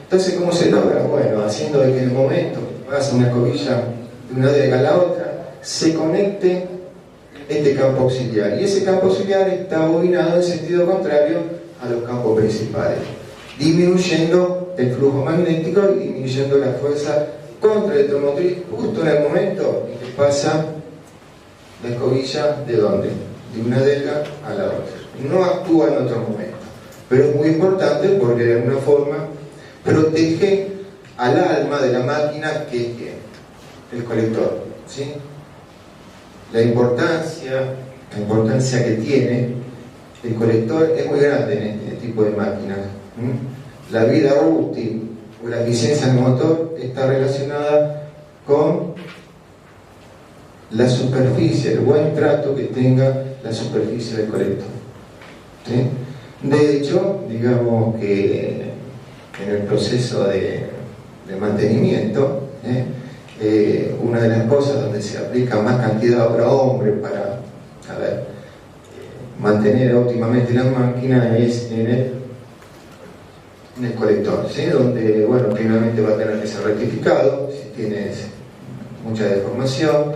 Entonces, ¿cómo se logra? Bueno, haciendo de que en el momento que pasa una escobilla de una delga a la otra, se conecte este campo auxiliar, y ese campo auxiliar está bobinado en sentido contrario a los campos principales, disminuyendo el flujo magnético y disminuyendo la fuerza contraelectromotriz justo en el momento en que pasa la escobilla ¿de dónde? De una delga a la otra. No actúa en otro momento, pero es muy importante porque de alguna forma protege al alma de la máquina, que es el colector, ¿sí? La importancia que tiene el colector es muy grande en este tipo de máquinas. La vida útil o la eficiencia del motor está relacionada con la superficie, el buen trato que tenga la superficie del colector. ¿Sí? De hecho, digamos que en el proceso de mantenimiento, una de las cosas donde se aplica más cantidad de obra-hombre para mantener óptimamente la máquina es en el colector, ¿sí? Donde, bueno, primeramente va a tener que ser rectificado si tienes mucha deformación,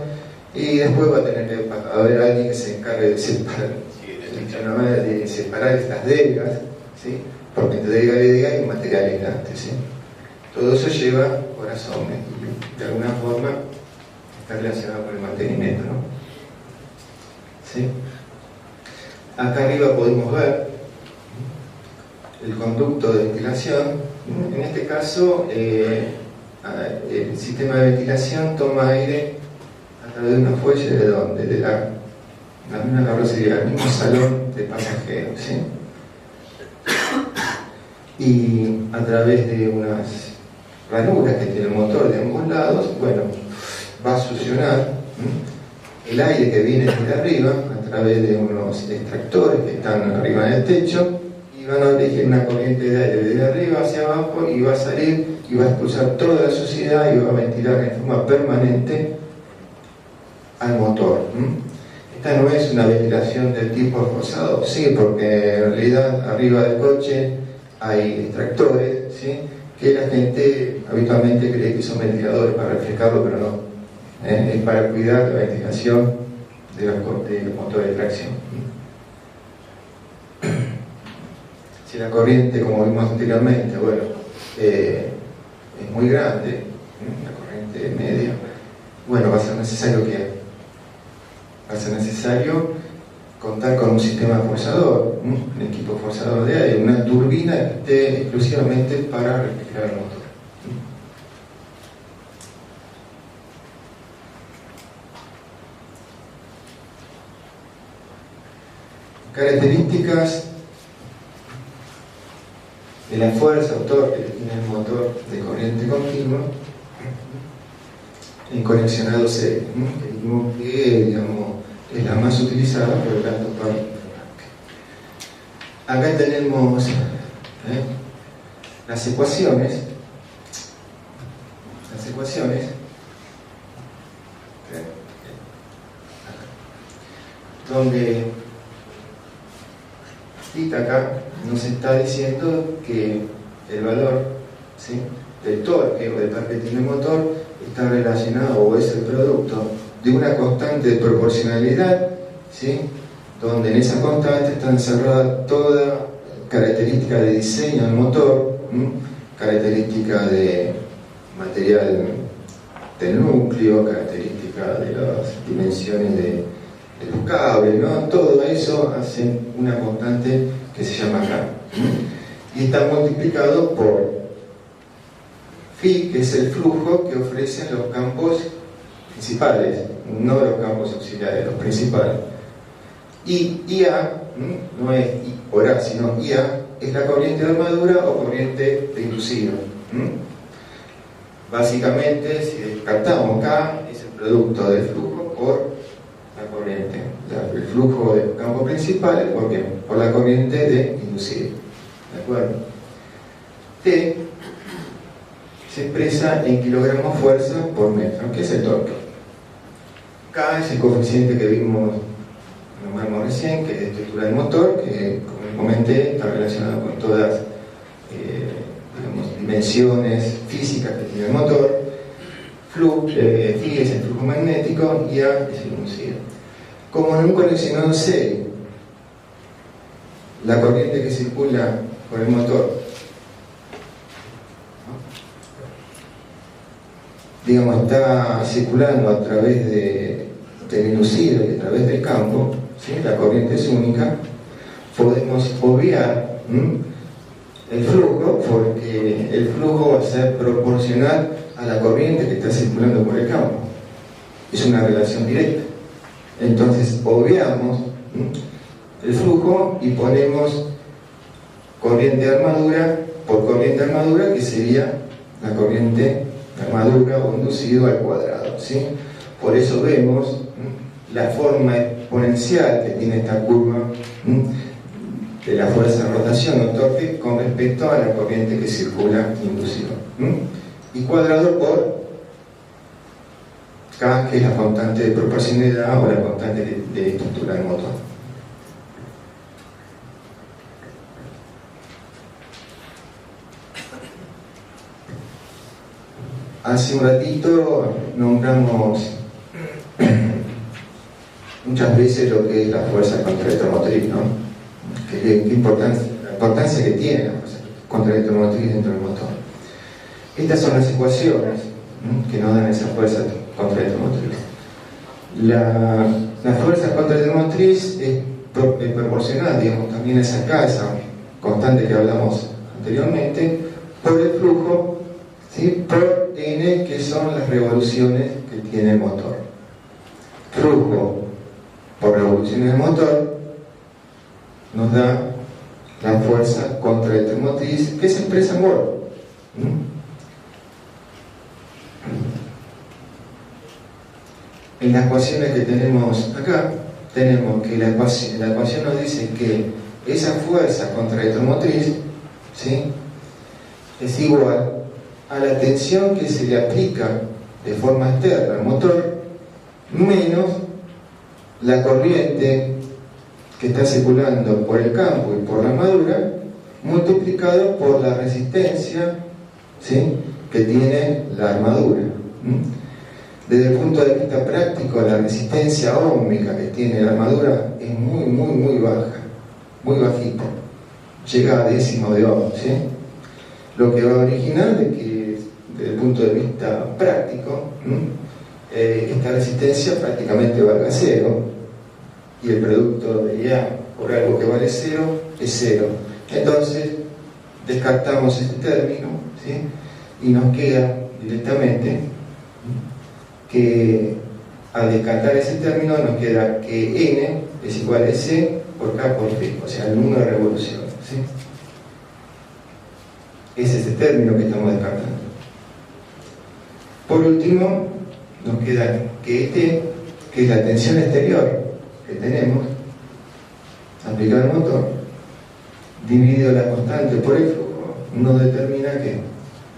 y después va a tener que haber alguien que se encargue de separar estas delgas, ¿sí? Porque entre delga y delga hay un material aislante, ¿sí? Todo eso lleva corazón y de alguna forma está relacionado con el mantenimiento, ¿no? ¿Sí? Acá arriba podemos ver el conducto de ventilación. En este caso, el sistema de ventilación toma aire a través de una fuelle de donde, de la misma carrocería, el mismo salón de pasajeros, ¿sí? Y a través de unas ranuras que tiene el motor de ambos lados, bueno, va a succionar el aire que viene desde arriba a través de unos extractores que están arriba en el techo, y van a dirigir una corriente de aire desde arriba hacia abajo, y va a salir y va a expulsar toda la suciedad y va a ventilar en forma permanente al motor. Esta no es una ventilación del tipo forzado, sí, porque en realidad arriba del coche hay extractores, ¿sí? Que la gente habitualmente cree que son ventiladores para refrescarlo, pero no. Es para cuidar la ventilación de los motores de tracción. Si la corriente, como vimos anteriormente, bueno, es muy grande, la corriente media, bueno, va a ser necesario contar con un sistema forzador, un equipo forzador de aire, una turbina que esté exclusivamente para refrigerar el motor. Características de la fuerza o torque que tiene el motor de corriente continua en conexionado serie, que dijimos que, digamos, es la más utilizada por el tanto para acá tenemos las ecuaciones donde acá nos está diciendo que el valor, ¿sí?, del torque o del par que tiene el motor está relacionado, o es el producto de una constante de proporcionalidad, ¿sí?, donde en esa constante está encerrada toda característica de diseño del motor, característica de material del núcleo, característica de las dimensiones de los cables, ¿no? Todo eso hace una constante que se llama K, y está multiplicado por phi, que es el flujo que ofrecen los campos principales, no los campos auxiliares, los principales. Y IA, no es I por A, sino IA, es la corriente de armadura o corriente de inducido. Básicamente, si descartamos K, es el producto del flujo por la corriente. El flujo del campo principal, ¿por qué? Por la corriente de inducido. ¿De acuerdo? T se expresa en kilogramos fuerza por metro, que es el torque. K es el coeficiente que vimos recién, que es estructura del motor, que, como comenté, está relacionado con todas digamos, dimensiones físicas que tiene el motor. Phi es el flujo magnético y A es el inducido. Como en un conexionado serie, la corriente que circula por el motor, digamos, está circulando a través del inducido y a través del campo, ¿sí? La corriente es única. Podemos obviar el flujo, porque el flujo va a ser proporcional a la corriente que está circulando por el campo. Es una relación directa. Entonces obviamos el flujo y ponemos corriente de armadura por corriente de armadura, que sería la corriente de armadura o inducido al cuadrado, ¿sí? Por eso vemos la forma exponencial que tiene esta curva de la fuerza de rotación o torque con respecto a la corriente que circula inducido. Y cuadrado por K, que es la constante de proporcionalidad o la constante de estructura del motor. Hace un ratito nombramos muchas veces lo que es la fuerza contraelectromotriz, ¿no? La importancia que tiene la fuerza contraelectromotriz dentro del motor. Estas son las ecuaciones que nos dan esa fuerza contraelectromotriz. La fuerza contraelectromotriz es proporcional, digamos, también es acá, esa constante que hablamos anteriormente, por el flujo, ¿sí? Por N, que son las revoluciones que tiene el motor. Flujo por revoluciones del motor nos da la fuerza contraelectromotriz, que se expresa en Watt. En las ecuaciones que tenemos acá, tenemos que la ecuación nos dice que esa fuerza contraelectromotriz, ¿sí?, es igual a la tensión que se le aplica de forma externa al motor menos la corriente que está circulando por el campo y por la armadura multiplicado por la resistencia, ¿sí?, que tiene la armadura. Desde el punto de vista práctico, la resistencia óhmica que tiene la armadura es muy baja, muy bajita, llega a décimo de ohm, ¿sí? Lo que va a originar de que, desde el punto de vista práctico, esta resistencia prácticamente valga cero, y el producto de IA por algo que vale cero es cero. Entonces descartamos este término, ¿sí?, y nos queda directamente que, al descartar ese término, nos queda que N es igual a C por K por P, o sea, el número de revoluciones, ¿sí? Es ese término que estamos descartando. Por último, nos queda que T, que es la tensión exterior que tenemos aplicada al motor, dividido la constante por el flujo, nos determina que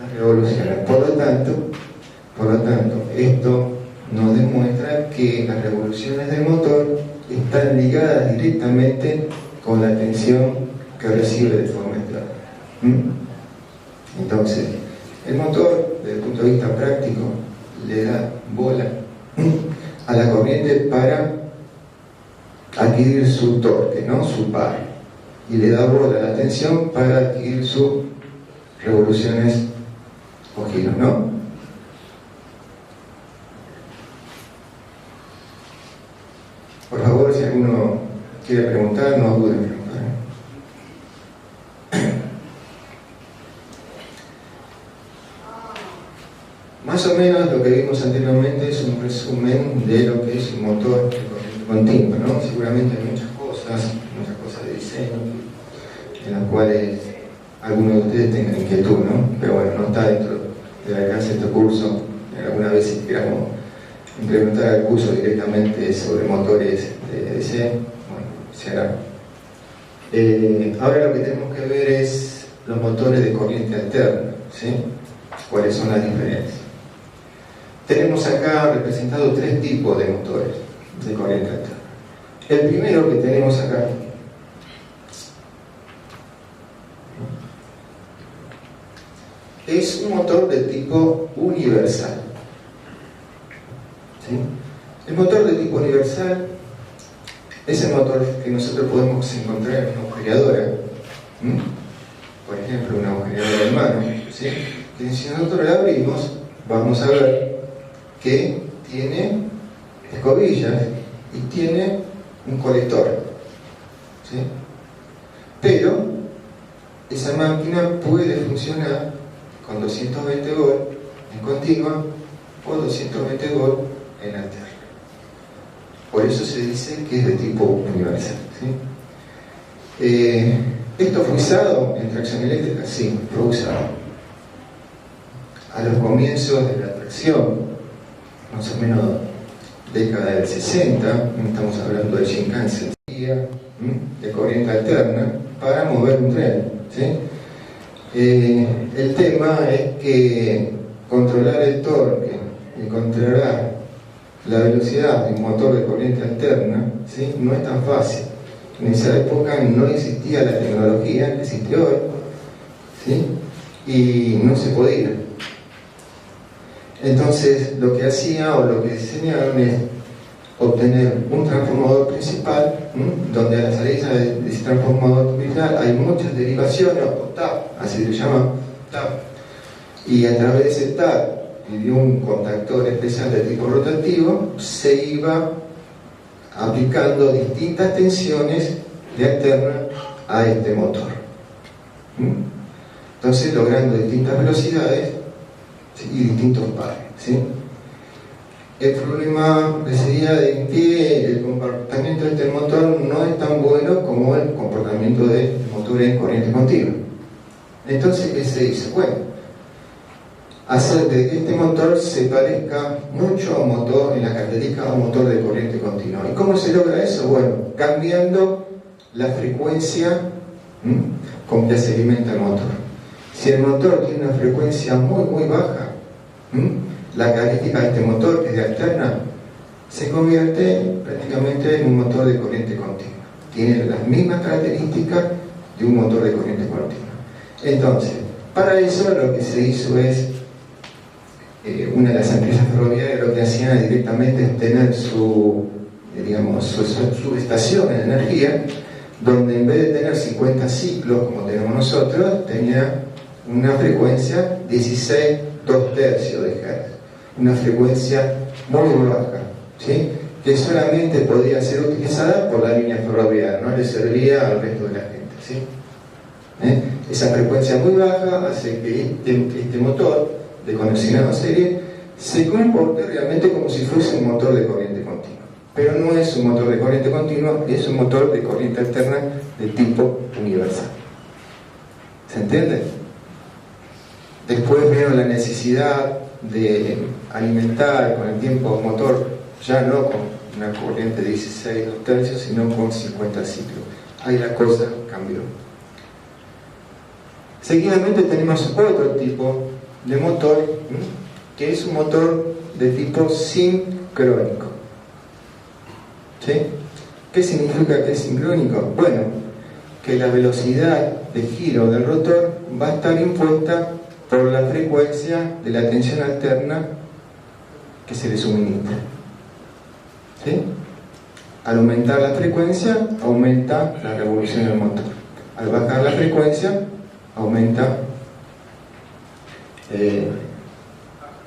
las revoluciones. Por lo tanto, esto nos demuestra que las revoluciones del motor están ligadas directamente con la tensión que recibe de forma externa. Entonces, el motor, desde el punto de vista práctico, le da bola a la corriente para adquirir su torque, ¿no?, su par, y le da bola a la tensión para adquirir sus revoluciones o giros, ¿no? Por favor, si alguno quiere preguntar, no duden en preguntar. Más o menos lo que vimos anteriormente es un resumen de lo que es un motor de corriente continua, ¿no? Seguramente hay muchas cosas de diseño en las cuales algunos de ustedes tengan inquietud, ¿no? Pero bueno, no está dentro del alcance de este curso. Alguna vez, si queramos implementar el curso directamente sobre motores de DC, bueno, se hará. Ahora lo que tenemos que ver es los motores de corriente alterna, ¿sí? ¿Cuáles son las diferencias? Tenemos acá representados tres tipos de motores de corriente alterna. El primero que tenemos acá es un motor de tipo universal, ¿sí? El motor de tipo universal es el motor que nosotros podemos encontrar en una agujereadora, por ejemplo, una agujereadora de mano, ¿sí?, que si nosotros la abrimos vamos a ver que tiene escobillas y tiene un colector, ¿sí? Pero esa máquina puede funcionar con 220 volts en continua o 220 volts en alterna. Por eso se dice que es de tipo universal, ¿sí? ¿Esto fue usado en tracción eléctrica? Sí, fue usado. A los comienzos de la tracción, más o menos década del 60, estamos hablando de Shinkansen, de corriente alterna, para mover un tren, ¿sí? El tema es que controlar el torque y controlar la velocidad de un motor de corriente alterna, ¿sí? No es tan fácil. En esa época no existía la tecnología que existe hoy, ¿sí? Y no se podía. Entonces lo que hacía o lo que diseñaron es obtener un transformador principal, donde a la salida de ese transformador principal hay muchas derivaciones, o tap, así se llama, tap, y a través de ese tap y de un contactor especial de tipo rotativo se iba aplicando distintas tensiones de alterna a este motor, entonces logrando distintas velocidades, ¿sí? Y distintos pares, ¿sí? El problema sería de que el comportamiento de este motor no es tan bueno como el comportamiento de motores en corriente continua. Entonces, ¿qué se hizo? Bueno, hacer de que este motor se parezca mucho a un motor, en la característica, a un motor de corriente continua. ¿Y cómo se logra eso? Bueno, cambiando la frecuencia con que se alimenta el motor. Si el motor tiene una frecuencia muy baja, la característica de este motor, que es de alterna, se convierte prácticamente en un motor de corriente continua. Tiene las mismas características de un motor de corriente continua. Entonces, para eso lo que se hizo es, una de las empresas ferroviarias lo que hacían directamente es tener su estación de energía, donde en vez de tener 50 ciclos como tenemos nosotros, tenía una frecuencia 16 2/3 de Hz, una frecuencia muy baja, ¿sí? Que solamente podía ser utilizada por la línea ferroviaria, no le servía al resto de la gente, ¿sí? Esa frecuencia muy baja hace que este motor de conexionado a serie se comporte realmente como si fuese un motor de corriente continua, pero no es un motor de corriente continua, es un motor de corriente alterna de tipo universal. ¿Se entiende? Después vieron la necesidad de alimentar con el tiempo un motor ya no con una corriente de 16 2/3, sino con 50 ciclos. Ahí la cosa cambió. Seguidamente tenemos otro tipo de motor, que es un motor de tipo sincrónico. ¿Sí? ¿Qué significa que es sincrónico? Bueno, que la velocidad de giro del rotor va a estar impuesta por la frecuencia de la tensión alterna que se le suministra. ¿Sí? Al aumentar la frecuencia, aumenta la revolución del motor. Al bajar la frecuencia, aumenta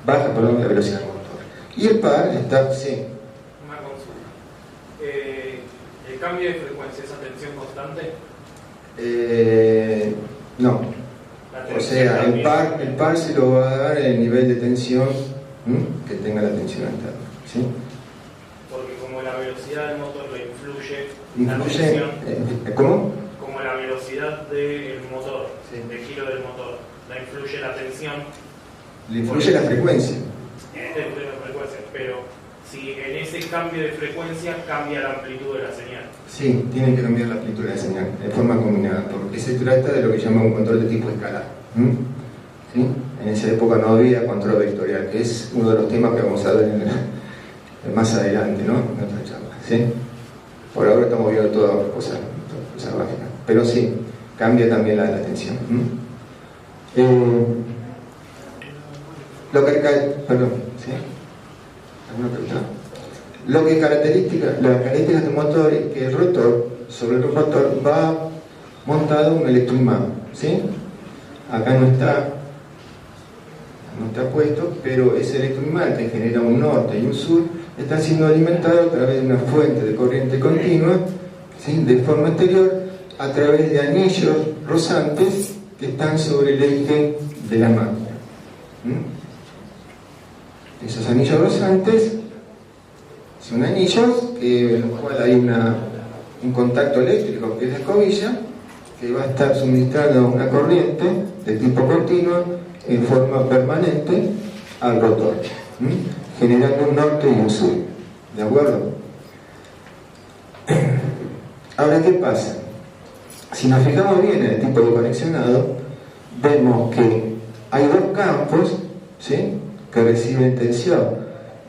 baja la velocidad del motor. Y el par está, sí. Una consulta. ¿El cambio de frecuencia es a tensión constante? No. O sea, el par se lo va a dar el nivel de tensión que tenga la tensión alterna, ¿sí? Porque como la velocidad del motor lo influye la ¿Influye? tensión, ¿Cómo? como la velocidad del motor, Sí. del giro del motor, la influye la tensión, Le influye la frecuencia. de la frecuencia, pero si en ese cambio de frecuencia cambia la amplitud de la señal. Sí, tiene que cambiar la amplitud de la señal de forma combinada, porque se trata de lo que llama un control de tipo escalar. ¿Sí? En esa época no había control vectorial, que es uno de los temas que vamos a ver más adelante, ¿no? En otra charla, ¿sí? Por ahora estamos viendo todas cosas básicas, pero sí, cambia también la tensión. Perdón, ¿sí? ¿Alguna pregunta? Las características del motor es que el rotor, sobre el rotor va montado un electroimán, ¿sí? Acá no está puesto, pero ese electroimán que genera un norte y un sur está siendo alimentado a través de una fuente de corriente continua, ¿sí? De forma exterior, a través de anillos rozantes que están sobre el eje de la máquina. Esos anillos rozantes son anillos en los cuales hay un contacto eléctrico, que es la escobilla, que va a estar suministrando una corriente de tipo continuo en forma permanente al rotor, generando un norte y un sur. ¿De acuerdo? Ahora, ¿qué pasa? Si nos fijamos bien en el tipo de conexionado, vemos que hay dos campos, ¿sí?, que reciben tensión.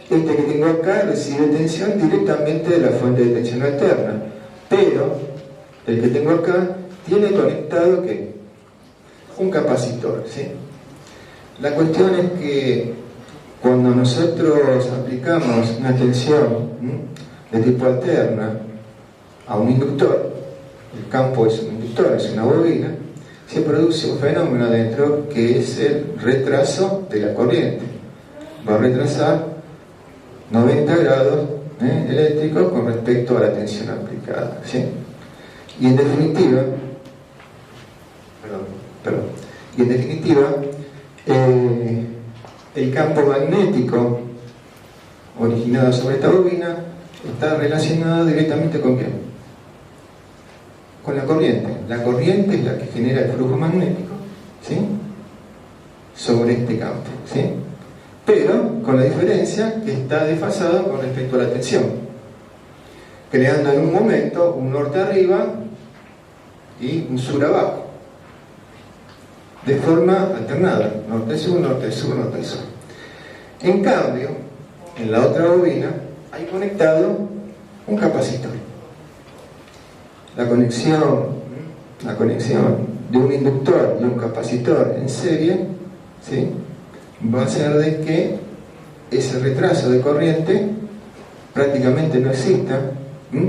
Este que tengo acá recibe tensión directamente de la fuente de tensión alterna, pero el que tengo acá tiene conectado ¿qué? Un capacitor, ¿sí? La cuestión es que cuando nosotros aplicamos una tensión de tipo alterna a un inductor, el campo es un inductor, es una bobina, se produce un fenómeno adentro que es el retraso de la corriente. Va a retrasar 90 grados eléctricos con respecto a la tensión aplicada, ¿sí? Y en definitiva, el campo magnético originado sobre esta bobina está relacionado directamente ¿con qué? Con la corriente. La corriente es la que genera el flujo magnético, ¿sí?, sobre este campo, ¿sí?, pero con la diferencia que está desfasado con respecto a la tensión, creando en un momento un norte arriba y un sur abajo, de forma alternada, norte-sur, norte-sur, norte-sur. En cambio, en la otra bobina hay conectado un capacitor. La conexión de un inductor y un capacitor en serie, ¿sí?, va a hacer de que ese retraso de corriente prácticamente no exista,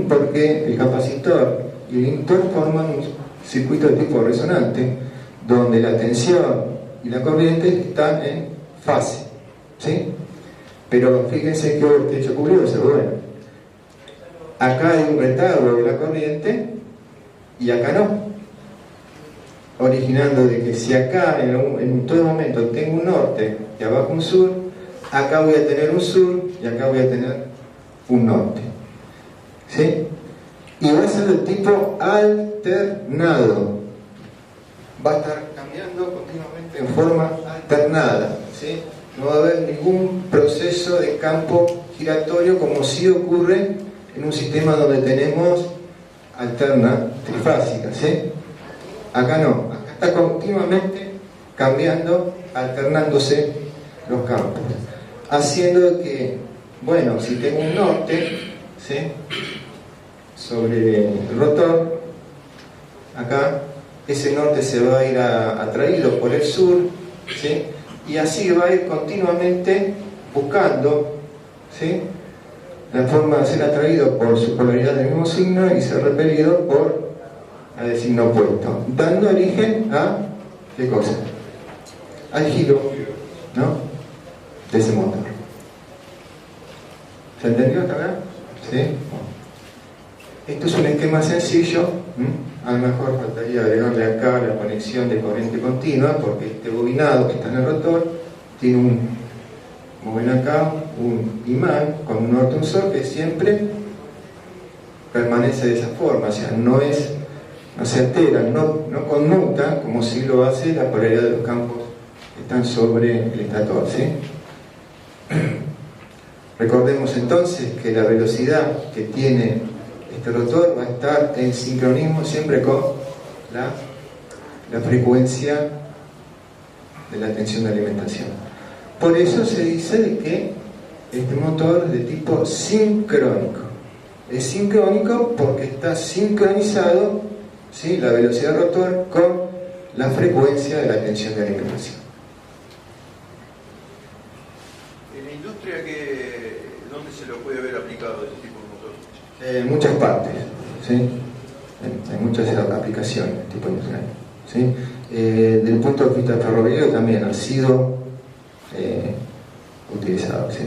porque el capacitor y el inductor forman un circuito de tipo resonante donde la tensión y la corriente están en fase, ¿sí? Pero fíjense que hecho curioso, bueno, acá hay un retardo de la corriente y acá no, originando de que si acá en todo momento tengo un norte y abajo un sur, acá voy a tener un sur y acá voy a tener un norte, ¿sí? Y va a ser del tipo alternado, va a estar cambiando continuamente en forma alternada, ¿sí? No va a haber ningún proceso de campo giratorio como sí ocurre en un sistema donde tenemos alterna trifásica, ¿sí? Acá no, acá está continuamente cambiando, alternándose los campos, haciendo que, bueno, si tengo un norte, ¿sí?, sobre el rotor, acá ese norte se va a ir atraído por el sur, ¿sí?, y así va a ir continuamente buscando, ¿sí?, la forma de ser atraído por su polaridad del mismo signo y ser repelido por la del signo opuesto, dando origen a ¿qué cosa? Al giro, ¿no?, de ese motor. ¿Se entendió hasta acá? ¿Sí? Esto es un esquema sencillo. A lo mejor faltaría agregarle acá la conexión de corriente continua, porque este bobinado que está en el rotor tiene un, como ven acá, un imán con un norte y un sur que siempre permanece de esa forma, o sea, no se altera, no conmuta como si lo hace la polaridad de los campos que están sobre el estator, ¿sí? Recordemos entonces que la velocidad que tiene este rotor va a estar en sincronismo siempre con la frecuencia de la tensión de alimentación. Por eso se dice de que este motor es de tipo sincrónico. Es sincrónico porque está sincronizado, ¿sí?, la velocidad del rotor con la frecuencia de la tensión de alimentación. ¿En la industria dónde se lo puede ver aplicado ese tipo de motor? En muchas partes, ¿sí? Hay muchas aplicaciones tipo industrial, ¿sí? Desde el punto de vista ferroviario también ha sido utilizado, ¿sí?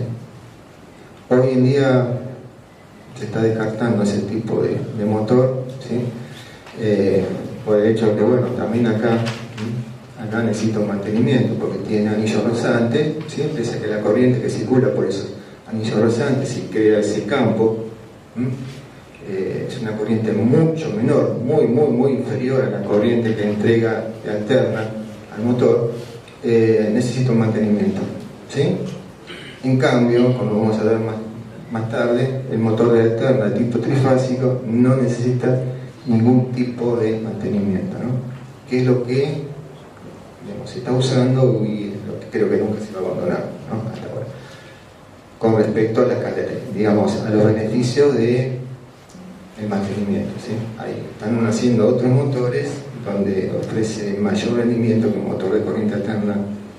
Hoy en día se está descartando ese tipo de motor, ¿sí? Por el hecho que, bueno, también acá necesita un mantenimiento porque tiene anillos rozantes, ¿sí? Pese a que la corriente que circula por esos anillos rozantes y crea ese campo es una corriente mucho menor, muy inferior a la corriente que entrega de alterna al motor, necesita un mantenimiento, ¿sí? En cambio, como vamos a ver más tarde, el motor de alterna de tipo trifásico no necesita ningún tipo de mantenimiento, ¿no? Que es lo que, digamos, se está usando y lo que creo que nunca se va a abandonar, ¿no? Hasta ahora. Con respecto a a los beneficios de el mantenimiento, ¿sí? Ahí están haciendo otros motores donde ofrece mayor rendimiento que un motor de corriente alterna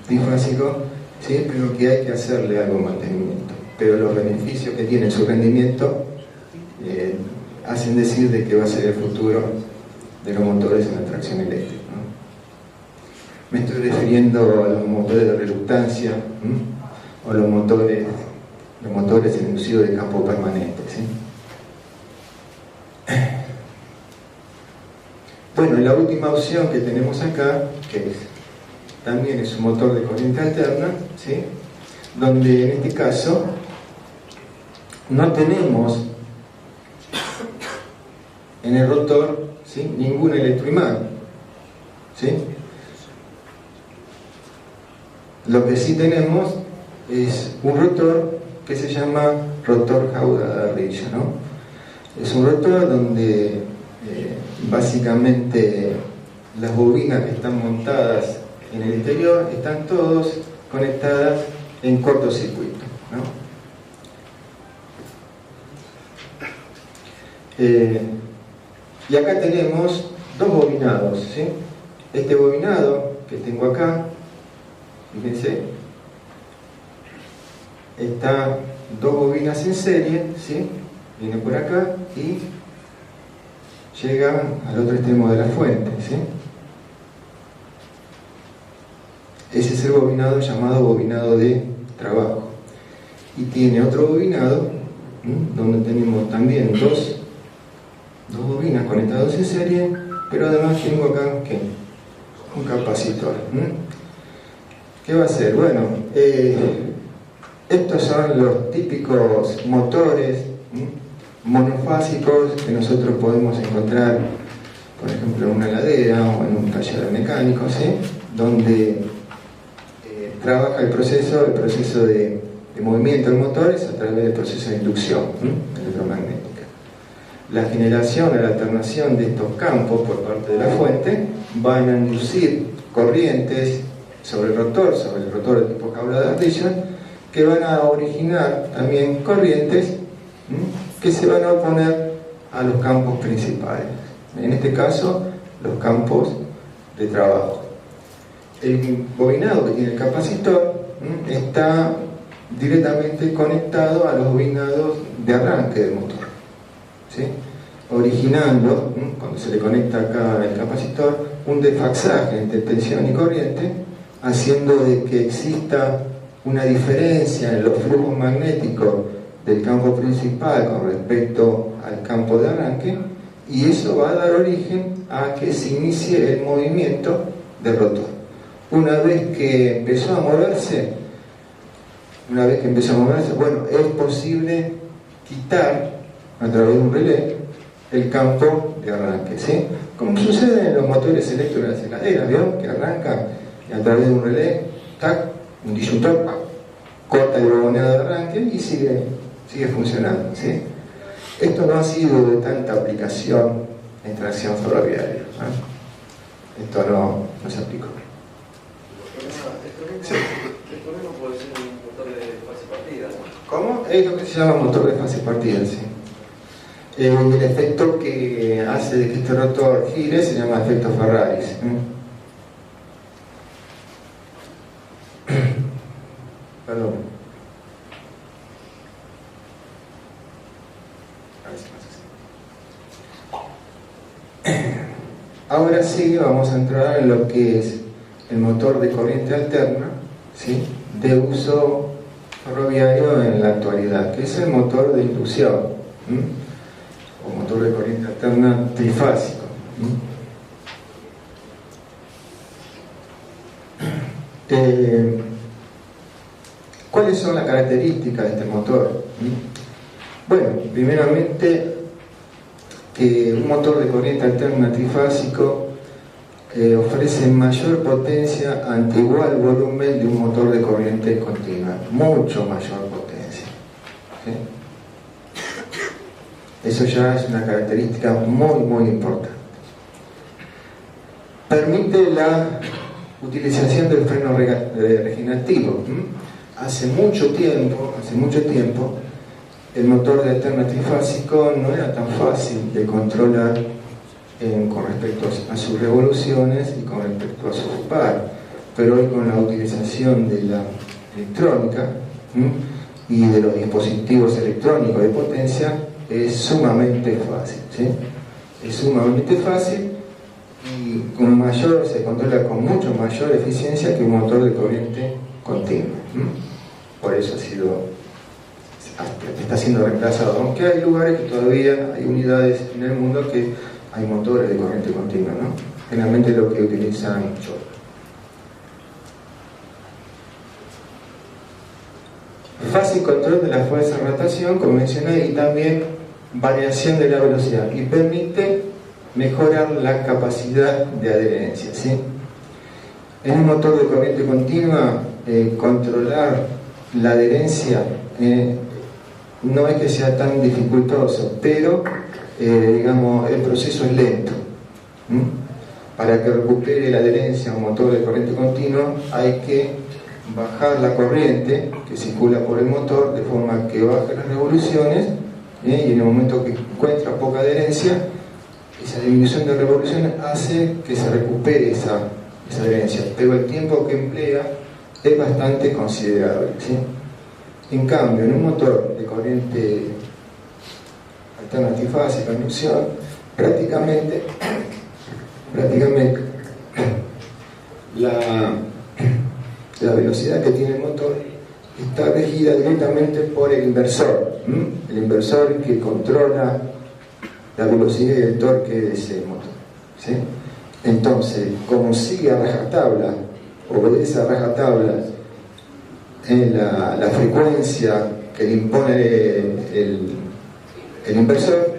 trifásico, ¿sí? Pero que hay que hacerle algo de mantenimiento. Pero los beneficios que tiene su rendimiento hacen decir de que va a ser el futuro de los motores en la tracción eléctrica, ¿no? Me estoy refiriendo a los motores de reluctancia, o los motores inducidos de campo permanente, ¿sí? Bueno, la última opción que tenemos acá, que también es un motor de corriente alterna, ¿sí? Donde en este caso no tenemos en el rotor, ¿sí?, ningún electroimán, ¿sí? Lo que sí tenemos es un rotor que se llama rotor Jauda de Ardilla, ¿no? Es un rotor donde básicamente las bobinas que están montadas en el interior están todas conectadas en cortocircuito, ¿no? Y acá tenemos dos bobinados, ¿sí? Este bobinado que tengo acá, fíjense, está dos bobinas en serie, ¿sí? Viene por acá y llega al otro extremo de la fuente, ¿sí? Ese es el bobinado llamado bobinado de trabajo. Y tiene otro bobinado, donde tenemos también dos bobinas conectadas en serie, pero además tengo acá, ¿qué?, un capacitor. ¿Qué va a hacer? Bueno, estos son los típicos motores monofásicos que nosotros podemos encontrar, por ejemplo, en una heladera o en un taller mecánico, ¿sí?, donde trabaja el proceso de movimiento del motor es a través del proceso de inducción electromagnética. La generación o la alternación de estos campos por parte de la fuente van a inducir corrientes sobre el rotor de tipo jaula de ardilla, que van a originar también corrientes que se van a oponer a los campos principales, en este caso los campos de trabajo. El bobinado que tiene el capacitor está directamente conectado a los bobinados de arranque del motor, ¿sí?, originando, cuando se le conecta acá el capacitor, un desfasaje entre tensión y corriente, haciendo de que exista una diferencia en los flujos magnéticos del campo principal con respecto al campo de arranque, y eso va a dar origen a que se inicie el movimiento del rotor. Una vez que empezó a moverse, bueno, es posible quitar a través de un relé el campo de arranque, ¿sí? Como sucede en los motores eléctricos de las heladeras, ¿vieron? Que arranca y a través de un relé, tac, un disyuntor, corta el bobinado de arranque y sigue funcionando, ¿sí? Esto no ha sido de tanta aplicación en tracción ferroviaria, ¿no? Esto no se aplicó. Sí. Esto no puede ser un motor de fase partida, ¿no? ¿Cómo? Es lo que se llama motor de fase partida, sí. El efecto que hace de que este rotor gire se llama efecto Ferrari. Perdón. Ahora sí vamos a entrar en lo que es el motor de corriente alterna, ¿sí?, de uso ferroviario en la actualidad, que es el motor de inducción, o motor de corriente alterna trifásico. ¿Cuáles son las características de este motor? Bueno, primeramente que un motor de corriente alterna trifásico ofrece mayor potencia ante igual volumen de un motor de corriente continua, mucho mayor potencia. ¿Sí? Eso ya es una característica muy importante. Permite la utilización del freno regenerativo. Hace mucho tiempo, el motor de alterna trifásico no era tan fácil de controlar con respecto a sus revoluciones y con respecto a su par, pero hoy con la utilización de la electrónica y de los dispositivos electrónicos de potencia es sumamente fácil, ¿sí? Es sumamente fácil y se controla con mucho mayor eficiencia que un motor de corriente continua. Por eso está siendo reemplazado, aunque hay lugares que todavía hay unidades en el mundo que hay motores de corriente continua, ¿no? Generalmente lo que utilizan yo. Fácil control de la fuerza de rotación convencional y también variación de la velocidad, y permite mejorar la capacidad de adherencia, ¿sí? En un motor de corriente continua, controlar la adherencia no es que sea tan dificultoso, pero digamos, el proceso es lento. Para que recupere la adherencia a un motor de corriente continua hay que bajar la corriente que circula por el motor de forma que baje las revoluciones, y en el momento que encuentra poca adherencia, esa disminución de revoluciones hace que se recupere esa adherencia, pero el tiempo que emplea es bastante considerable, ¿sí? En cambio, en un motor de corriente alterna trifásica, inducción, prácticamente la velocidad que tiene el motor está regida directamente por el inversor, el inversor que controla la velocidad y el torque de ese motor, ¿sí? Entonces, como sigue a rajatabla, obedece a rajatabla en la frecuencia que le impone el inversor,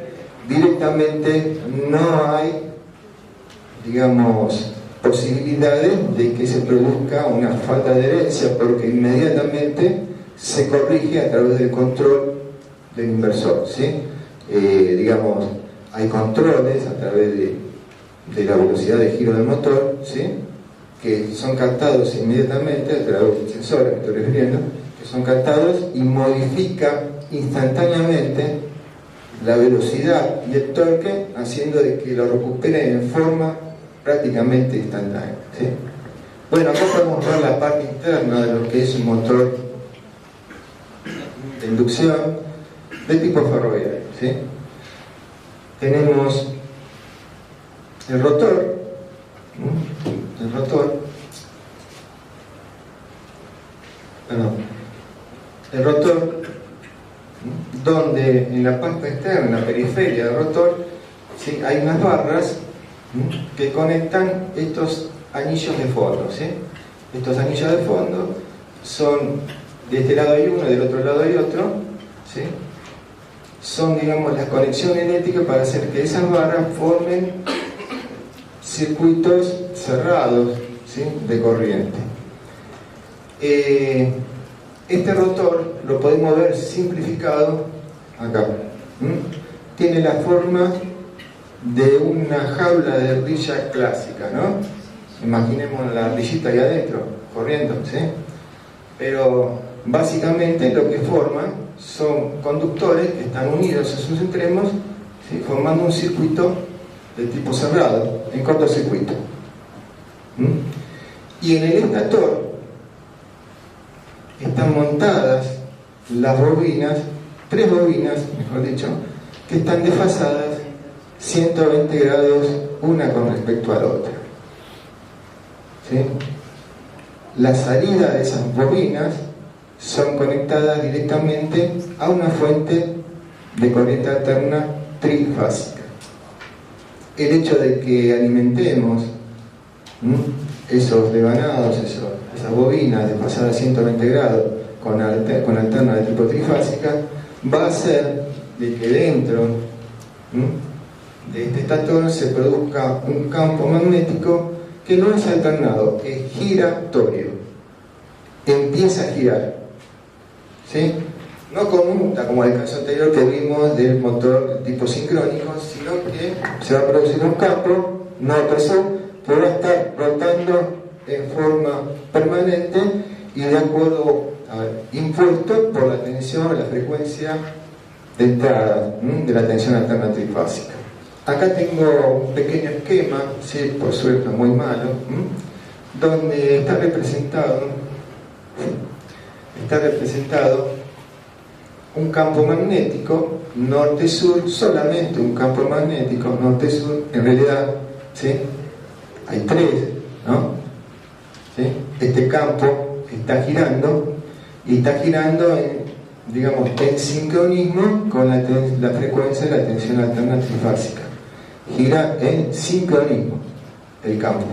directamente no hay, digamos, posibilidades de que se produzca una falta de adherencia, porque inmediatamente se corrige a través del control del inversor, ¿sí? Digamos, hay controles a través de la velocidad de giro del motor, ¿sí? Que son captados inmediatamente a través del sensor que estoy refiriendo, que son captados y modifica instantáneamente la velocidad y el torque, haciendo de que lo recuperen en forma prácticamente instantánea, ¿sí? Bueno, acá podemos ver la parte interna de lo que es un motor de inducción de tipo ferroviario, ¿sí? Tenemos el rotor, donde en la parte externa, en la periferia del rotor, ¿sí? Hay unas barras que conectan estos anillos de fondo, ¿sí? Estos anillos de fondo son, de este lado hay uno, del otro lado hay otro, ¿sí? Son, digamos, las conexiones eléctricas para hacer que esas barras formen circuitos cerrados, ¿sí? De corriente. Este rotor lo podemos ver simplificado acá. Tiene la forma de una jaula de ardilla clásica, ¿no? Imaginemos la ardillita ahí adentro, corriendo, ¿sí? Pero básicamente lo que forman son conductores que están unidos a sus extremos, ¿sí? Formando un circuito de tipo cerrado, en cortocircuito. Y en el estator están montadas las bobinas, 3 bobinas, mejor dicho, que están desfasadas 120 grados una con respecto a la otra, ¿sí? La salida de esas bobinas son conectadas directamente a una fuente de corriente alterna trifásica. El hecho de que alimentemos esos devanados, esas bobinas desfasadas a 120 grados con alterna de tipo trifásica, va a hacer de que dentro de este estator se produzca un campo magnético que no es alternado, es giratorio. Empieza a girar, ¿sí? No conmuta como el caso anterior que vimos del motor tipo sincrónico, sino que se va a producir un campo norte-sur que va a estar rotando en forma permanente y de acuerdo impuesto por la tensión, la frecuencia de entrada de la tensión alterna trifásica. Acá tengo un pequeño esquema, ¿sí? Por suerte muy malo, donde está representado un campo magnético norte-sur, solamente un campo magnético norte-sur, en realidad, ¿sí? Hay tres, ¿no? ¿Sí? Este campo está girando y está girando en sincronismo con la frecuencia de la tensión alterna trifásica. Gira en sincronismo el campo.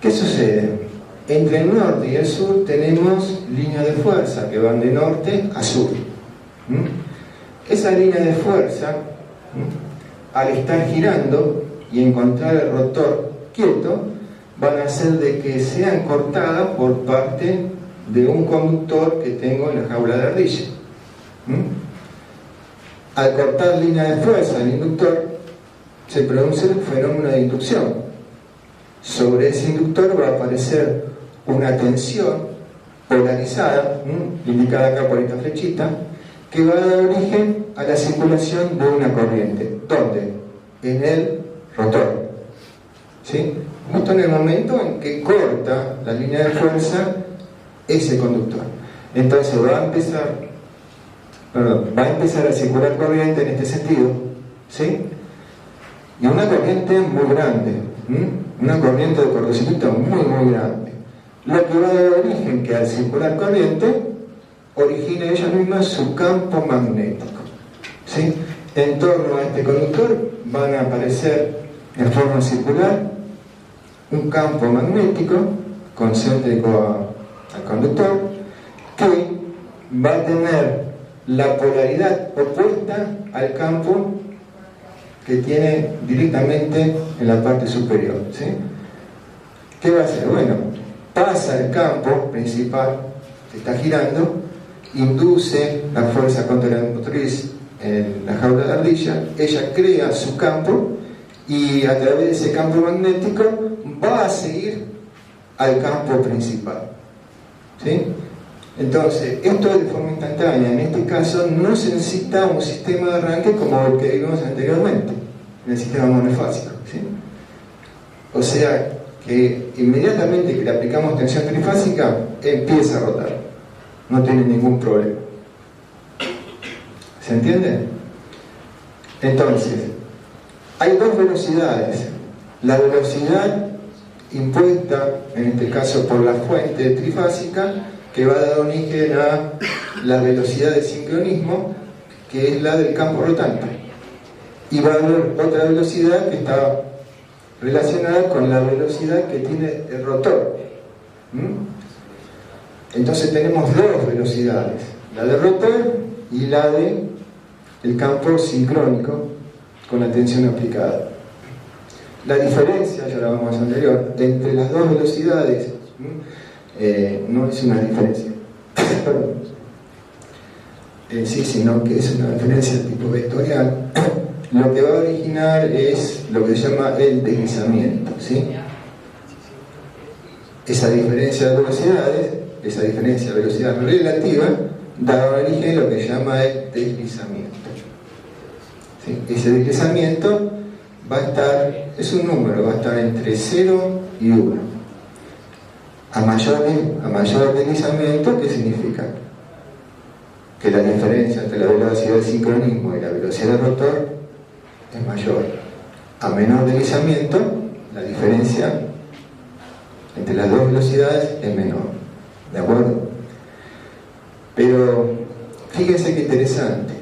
¿Qué sucede? Entre el norte y el sur tenemos líneas de fuerza que van de norte a sur. Esa línea de fuerza, al estar girando y encontrar el rotor quieto, van a hacer de que sean cortadas por parte de un conductor que tengo en la jaula de ardilla. Al cortar línea de fuerza del inductor, se produce el fenómeno de inducción. Sobre ese inductor va a aparecer una tensión polarizada, indicada acá por esta flechita, que va a dar origen a la circulación de una corriente. ¿Dónde? En el rotor. ¿Sí? Justo en el momento en que corta la línea de fuerza ese conductor. Entonces va a empezar a circular corriente en este sentido, ¿sí? Y una corriente muy grande, una corriente de cortocircuito muy grande, lo que va a dar origen que al circular corriente origina ella misma su campo magnético, ¿sí? En torno a este conductor van a aparecer en forma circular un campo magnético concéntrico al conductor que va a tener la polaridad opuesta al campo que tiene directamente en la parte superior, ¿sí? ¿Qué va a hacer? Bueno, pasa el campo principal que está girando, induce la fuerza contramotriz en la jaula de ardilla, ella crea su campo y a través de ese campo magnético va a seguir al campo principal, ¿sí? Entonces, esto es de forma instantánea. En este caso no se necesita un sistema de arranque como el que vimos anteriormente, en el sistema monofásico, ¿sí? O sea que inmediatamente que le aplicamos tensión trifásica, empieza a rotar, no tiene ningún problema. ¿Se entiende? Entonces, hay dos velocidades. La velocidad impuesta, en este caso por la fuente trifásica, que va a dar origen a la velocidad de sincronismo, que es la del campo rotante. Y va a haber otra velocidad que está relacionada con la velocidad que tiene el rotor. Entonces tenemos dos velocidades, la del rotor y la del campo sincrónico con la tensión aplicada. La diferencia, ya la vamos a anterior, entre las dos velocidades no es una diferencia sí, sino que es una diferencia de tipo vectorial. Lo que va a originar es lo que se llama el deslizamiento, ¿sí? Esa diferencia de velocidades, esa diferencia de velocidad relativa, da origen a lo que se llama el deslizamiento, ¿sí? Ese deslizamiento va a estar, es un número, va a estar entre 0 y 1. A mayor deslizamiento, ¿qué significa? Que la diferencia entre la velocidad del sincronismo y la velocidad del rotor es mayor. A menor deslizamiento, la diferencia entre las dos velocidades es menor. ¿De acuerdo? Pero fíjense qué interesante.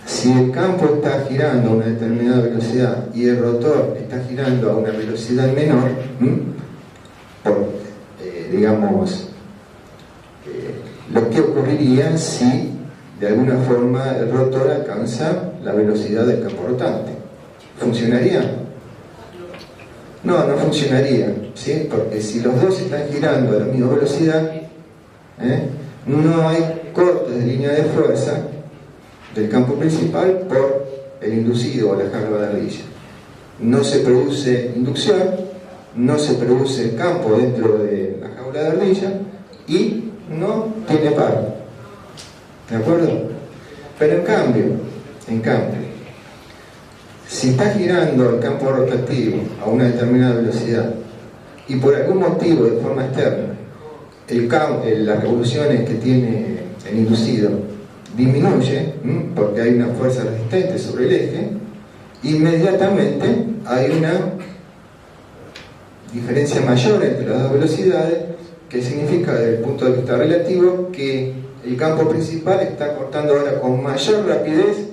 Si el campo está girando a una determinada velocidad y el rotor está girando a una velocidad menor, digamos, lo que ocurriría si de alguna forma el rotor alcanza la velocidad del campo rotante. ¿Funcionaría? No, no funcionaría, ¿sí? Porque si los dos están girando a la misma velocidad, no hay cortes de línea de fuerza del campo principal por el inducido o la jaula de ardilla. No se produce inducción, no se produce campo dentro de la jaula de ardilla y no tiene par. ¿De acuerdo? Pero en cambio, si está girando el campo rotativo a una determinada velocidad y por algún motivo de forma externa las revoluciones que tiene el inducido disminuye, porque hay una fuerza resistente sobre el eje, inmediatamente hay una diferencia mayor entre las dos velocidades, que significa desde el punto de vista relativo que el campo principal está cortando ahora con mayor rapidez.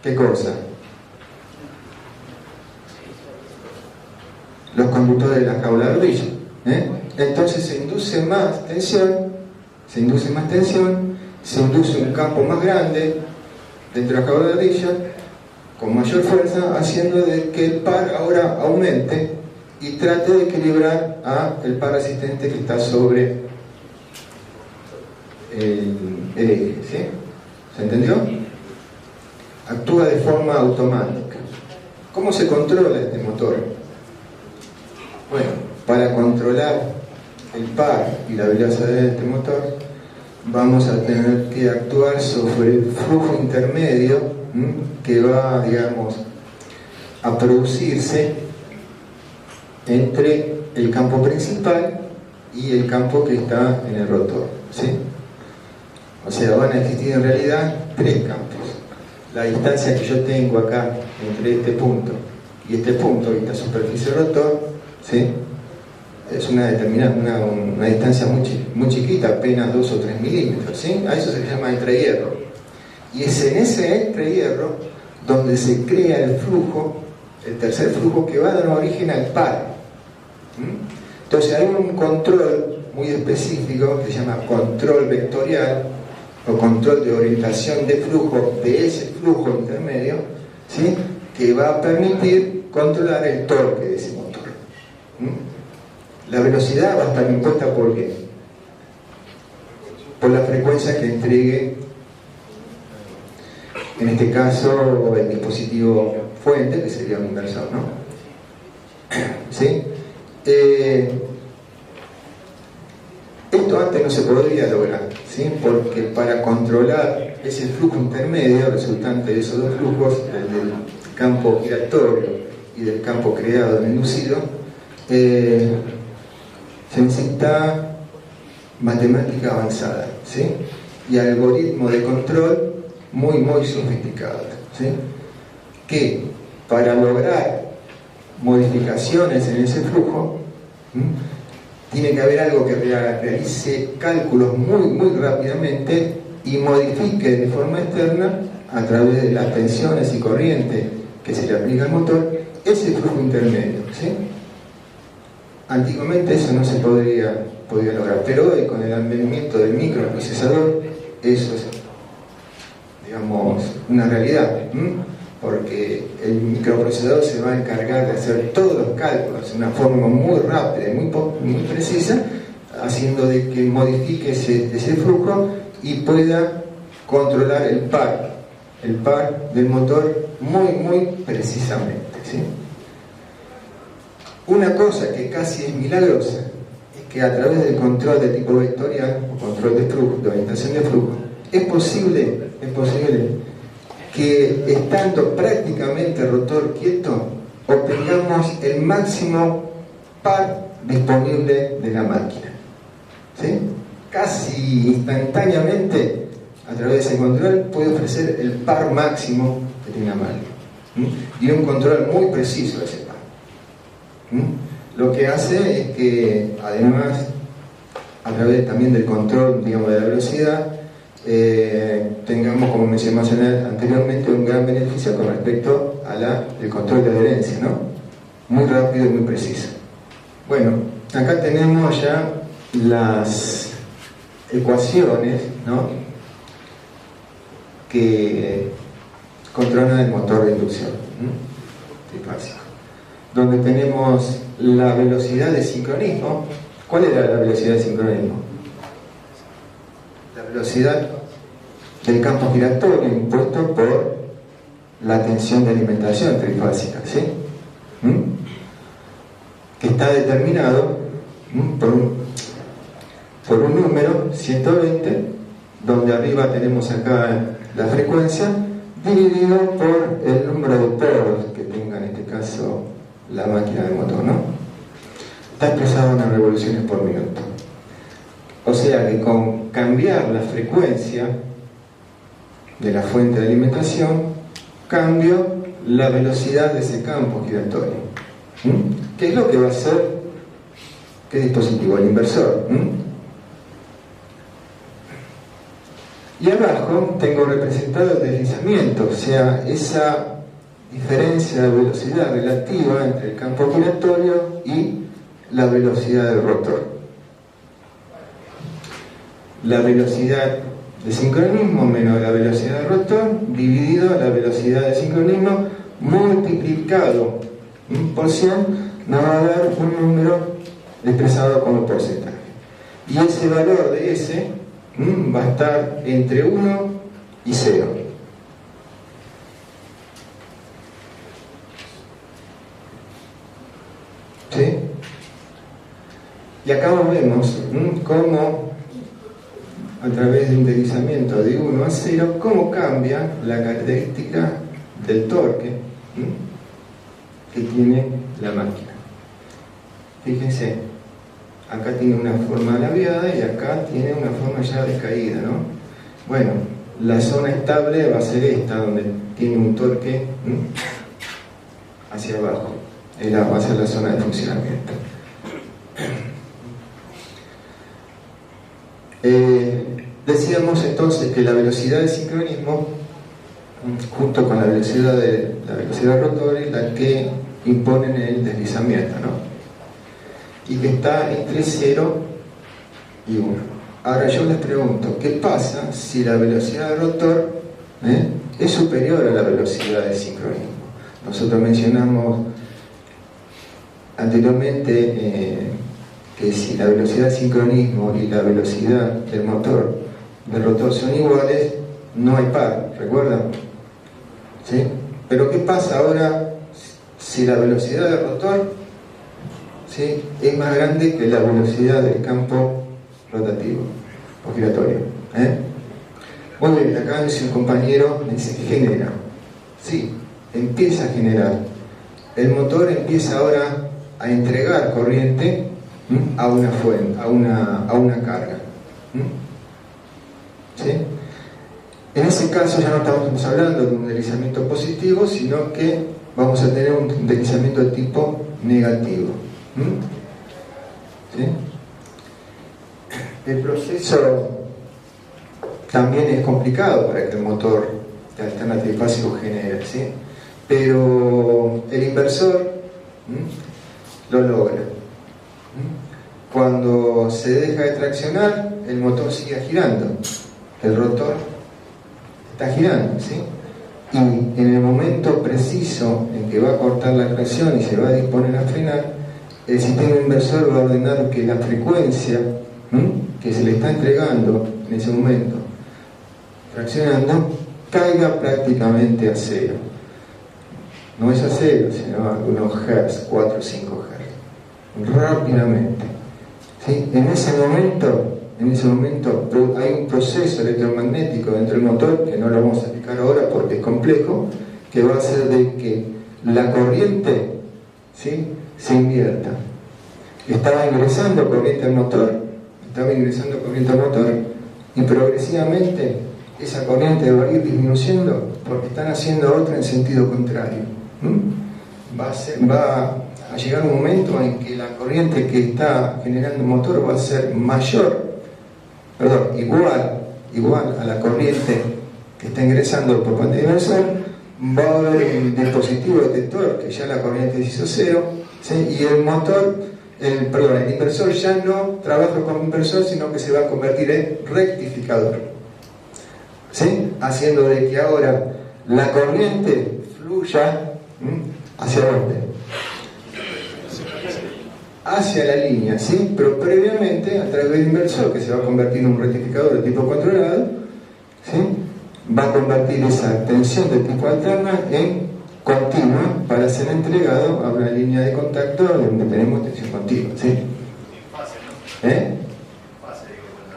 ¿Qué cosa? Los conductores de la jaula de ardilla. Entonces se induce más tensión, se induce un campo más grande dentro de la jaula de ardilla, con mayor fuerza, haciendo de que el par ahora aumente y trate de equilibrar el par resistente que está sobre el eje. ¿Sí? ¿Se entendió? Actúa de forma automática. ¿Cómo se controla este motor? Bueno, para controlar el par y la velocidad de este motor, vamos a tener que actuar sobre el flujo intermedio que va, digamos, a producirse entre el campo principal y el campo que está en el rotor. ¿Sí? O sea, van a existir en realidad tres campos. La distancia que yo tengo acá entre este punto y esta superficie rotor, ¿sí? Es una distancia muy chiquita, apenas 2 o 3 milímetros, ¿sí? A eso se le llama entrehierro. Y es en ese entrehierro donde se crea el flujo, el tercer flujo, que va a dar origen al par. Entonces hay un control muy específico que se llama control vectorial o control de orientación de flujo de ese flujo intermedio, ¿sí? Que va a permitir controlar el torque de ese motor. La velocidad va a estar impuesta ¿por qué? Por la frecuencia que entregue, en este caso, el dispositivo fuente, que sería un inversor, ¿no? ¿Sí? Esto antes no se podría lograr, ¿sí? Porque para controlar ese flujo intermedio resultante de esos dos flujos, el del campo giratorio y del campo creado en el inducido, se necesita matemática avanzada, ¿sí? Y algoritmo de control muy sofisticados, ¿sí? Que para lograr modificaciones en ese flujo, tiene que haber algo que realice cálculos muy rápidamente y modifique de forma externa, a través de las tensiones y corrientes que se le aplica al motor, ese flujo intermedio, ¿sí? Antiguamente eso no se podía lograr, pero hoy, con el advenimiento del microprocesador, eso es, digamos, una realidad, porque el microprocesador se va a encargar de hacer todos los cálculos de una forma muy rápida y muy precisa, haciendo de que modifique ese flujo y pueda controlar el par del motor muy precisamente, ¿sí? Una cosa que casi es milagrosa es que a través del control de tipo vectorial o control de flujo, de orientación de flujo, es posible que, estando prácticamente el rotor quieto, obtengamos el máximo par disponible de la máquina, ¿sí? Casi instantáneamente, a través de ese control, puede ofrecer el par máximo que tiene la máquina, y un control muy preciso de ese par. Lo que hace es que, además, a través también del control, digamos, de la velocidad, tengamos, como mencioné anteriormente, un gran beneficio con respecto al control de adherencia, ¿no? Muy rápido y muy preciso. Bueno, acá tenemos ya las ecuaciones, ¿no? controlan el motor de inducción trifásico, donde tenemos la velocidad de sincronismo. ¿Cuál era la velocidad de sincronismo? La velocidad del campo giratorio impuesto por la tensión de alimentación trifásica, ¿sí? Que está determinado por un número 120, donde arriba tenemos acá la frecuencia, dividido por el número de poros que tenga en este caso la máquina del motor, ¿no? Está expresado en revoluciones por minuto. O sea que con cambiar la frecuencia de la fuente de alimentación, cambio la velocidad de ese campo giratorio. ¿Qué es lo que va a hacer? ¿Qué dispositivo? El inversor. Y abajo tengo representado el deslizamiento, o sea, esa diferencia de velocidad relativa entre el campo giratorio y la velocidad del rotor. La velocidad de sincronismo menos la velocidad del rotor dividido la velocidad de sincronismo multiplicado por 100 nos va a dar un número expresado como porcentaje. Y ese valor de S va a estar entre 1 y 0. ¿Sí? Y acá vemos cómo a través de un deslizamiento de 1 a 0, cómo cambia la característica del torque que tiene la máquina. Fíjense, acá tiene una forma alargada y acá tiene una forma ya descaída, ¿no? Bueno, la zona estable va a ser esta, donde tiene un torque hacia abajo. Va a ser la zona de funcionamiento. Decíamos entonces que la velocidad de sincronismo, junto con la velocidad del rotor, es la que imponen el deslizamiento, ¿no? Y que está entre 0 y 1. Ahora yo les pregunto, ¿qué pasa si la velocidad del rotor es superior a la velocidad de sincronismo? Nosotros mencionamos anteriormente que si la velocidad de sincronismo y la velocidad del rotor son iguales, no hay par, ¿recuerdan? ¿Sí? Pero ¿qué pasa ahora si la velocidad del rotor, ¿sí?, es más grande que la velocidad del campo rotativo o giratorio? Muy bien, acá dice un compañero, me dice genera. Sí, empieza a generar. El motor empieza ahora a entregar corriente a una fuente, a una carga. ¿Sí? En ese caso ya no estamos hablando de un deslizamiento positivo, sino que vamos a tener un deslizamiento de tipo negativo. ¿Sí? El proceso también es complicado para que el motor de alterna trifásico genere, ¿sí? Pero el inversor lo logra. Cuando se deja de traccionar, el motor sigue girando, el rotor está girando, ¿sí? Y en el momento preciso en que va a cortar la tracción y se va a disponer a frenar, el sistema inversor va a ordenar que la frecuencia que se le está entregando en ese momento, traccionando, caiga prácticamente a 0. No es a 0, sino a unos hertz, 4 o 5 hertz, rápidamente. ¿Sí? En ese momento hay un proceso electromagnético dentro del motor, que no lo vamos a explicar ahora porque es complejo, que va a hacer de que la corriente, ¿sí?, se invierta. Estaba ingresando corriente al motor, y progresivamente esa corriente va a ir disminuyendo porque están haciendo otra en sentido contrario. Va a llegar un momento en que la corriente que está generando el motor va a ser igual a la corriente que está ingresando por parte del inversor. Va a haber un dispositivo detector que ya la corriente se hizo 0, ¿sí? Y el inversor ya no trabaja como inversor, sino que se va a convertir en rectificador, ¿sí? Haciendo de que ahora la corriente fluya ¿hacia dónde? Hacia la línea, ¿sí? Pero previamente, a través del inversor, que se va a convertir en un rectificador de tipo controlado, ¿sí? Va a convertir esa tensión de tipo alterna en continua para ser entregado a una línea de contacto donde tenemos tensión continua, ¿sí?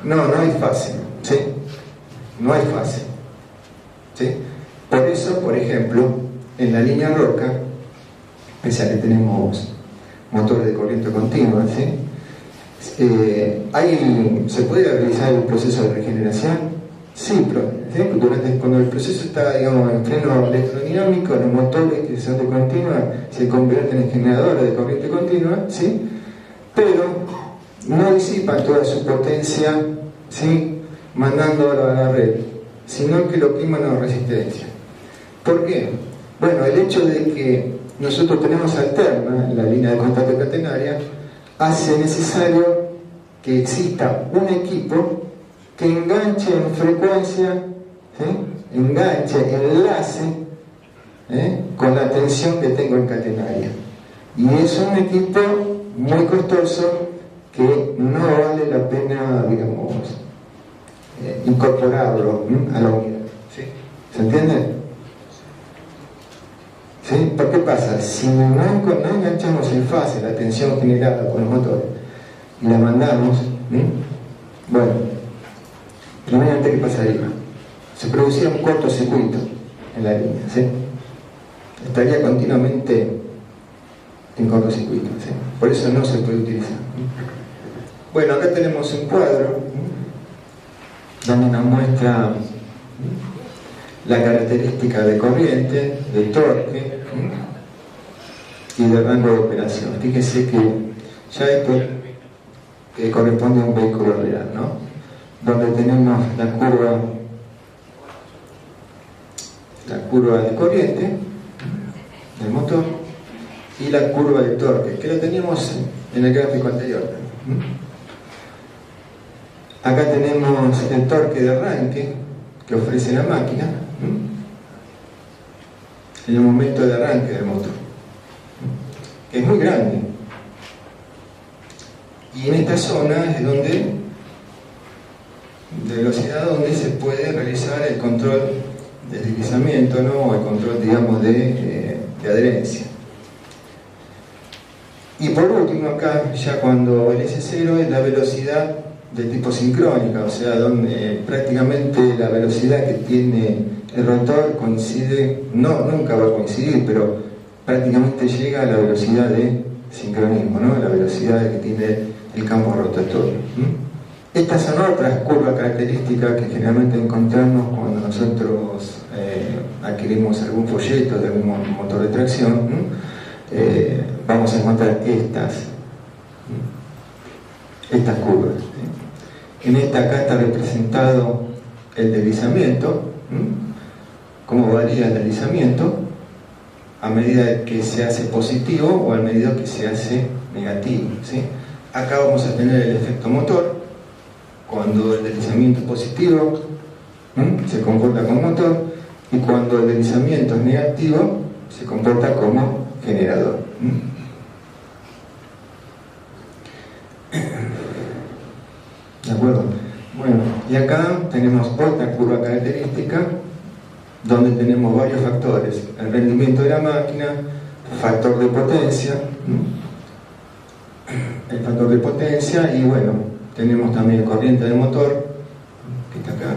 No hay fase, ¿sí? No hay fase, ¿sí? Por eso, por ejemplo, en la línea roca, pese a que tenemos motores de corriente continua, ¿sí? ¿Se puede realizar el proceso de regeneración? Sí, pero cuando el proceso está, digamos, en freno electrodinámico, los motores que son de continua se convierten en generadores de corriente continua, ¿sí? Pero no disipan toda su potencia, ¿sí? Mandándolo a la red, sino que lo queman a resistencia. ¿Por qué? Bueno, el hecho de que nosotros tenemos alterna la línea de contacto catenaria hace necesario que exista un equipo que enganche en frecuencia, ¿sí? Enlace con la tensión que tengo en catenaria. Y es un equipo muy costoso que no vale la pena, digamos, incorporarlo a la unidad. ¿Sí? ¿Se entiende? ¿Sí? ¿Por qué pasa? Si no enganchamos en fase la tensión generada con los motores y la mandamos, bueno, primeramente, ¿qué pasaría? Se producía un cortocircuito en la línea, ¿sí? Estaría continuamente en cortocircuito, ¿sí? Por eso no se puede utilizar. Bueno, acá tenemos un cuadro donde nos muestra la característica de corriente, de torque y de rango de operación. Fíjese que ya esto corresponde a un vehículo real, ¿no? Donde tenemos la curva de corriente del motor y la curva de torque, que la teníamos en el gráfico anterior. Acá tenemos el torque de arranque que ofrece la máquina en el momento de arranque del motor, que es muy grande. Y en esta zona es donde, de velocidad, donde se puede realizar el control de deslizamiento, ¿no? O el control, digamos, de adherencia. Y por último, acá, ya cuando el S0 es la velocidad de tipo sincrónica, o sea, donde prácticamente la velocidad que tiene el rotor coincide, nunca va a coincidir, pero prácticamente llega a la velocidad de sincronismo, ¿no? La velocidad que tiene el campo rotatorio. Estas son otras curvas características que generalmente encontramos cuando nosotros adquirimos algún folleto de algún motor de tracción. Vamos a encontrar estas curvas. En esta acá está representado el deslizamiento, cómo varía el deslizamiento a medida que se hace positivo o a medida que se hace negativo, ¿sí? Acá vamos a tener el efecto motor, cuando el deslizamiento es positivo, se comporta como motor, y cuando el deslizamiento es negativo, se comporta como generador. ¿De acuerdo? Bueno, y acá tenemos otra curva característica donde tenemos varios factores: el rendimiento de la máquina, factor de potencia, el factor de potencia, y bueno, tenemos también corriente del motor, que está acá,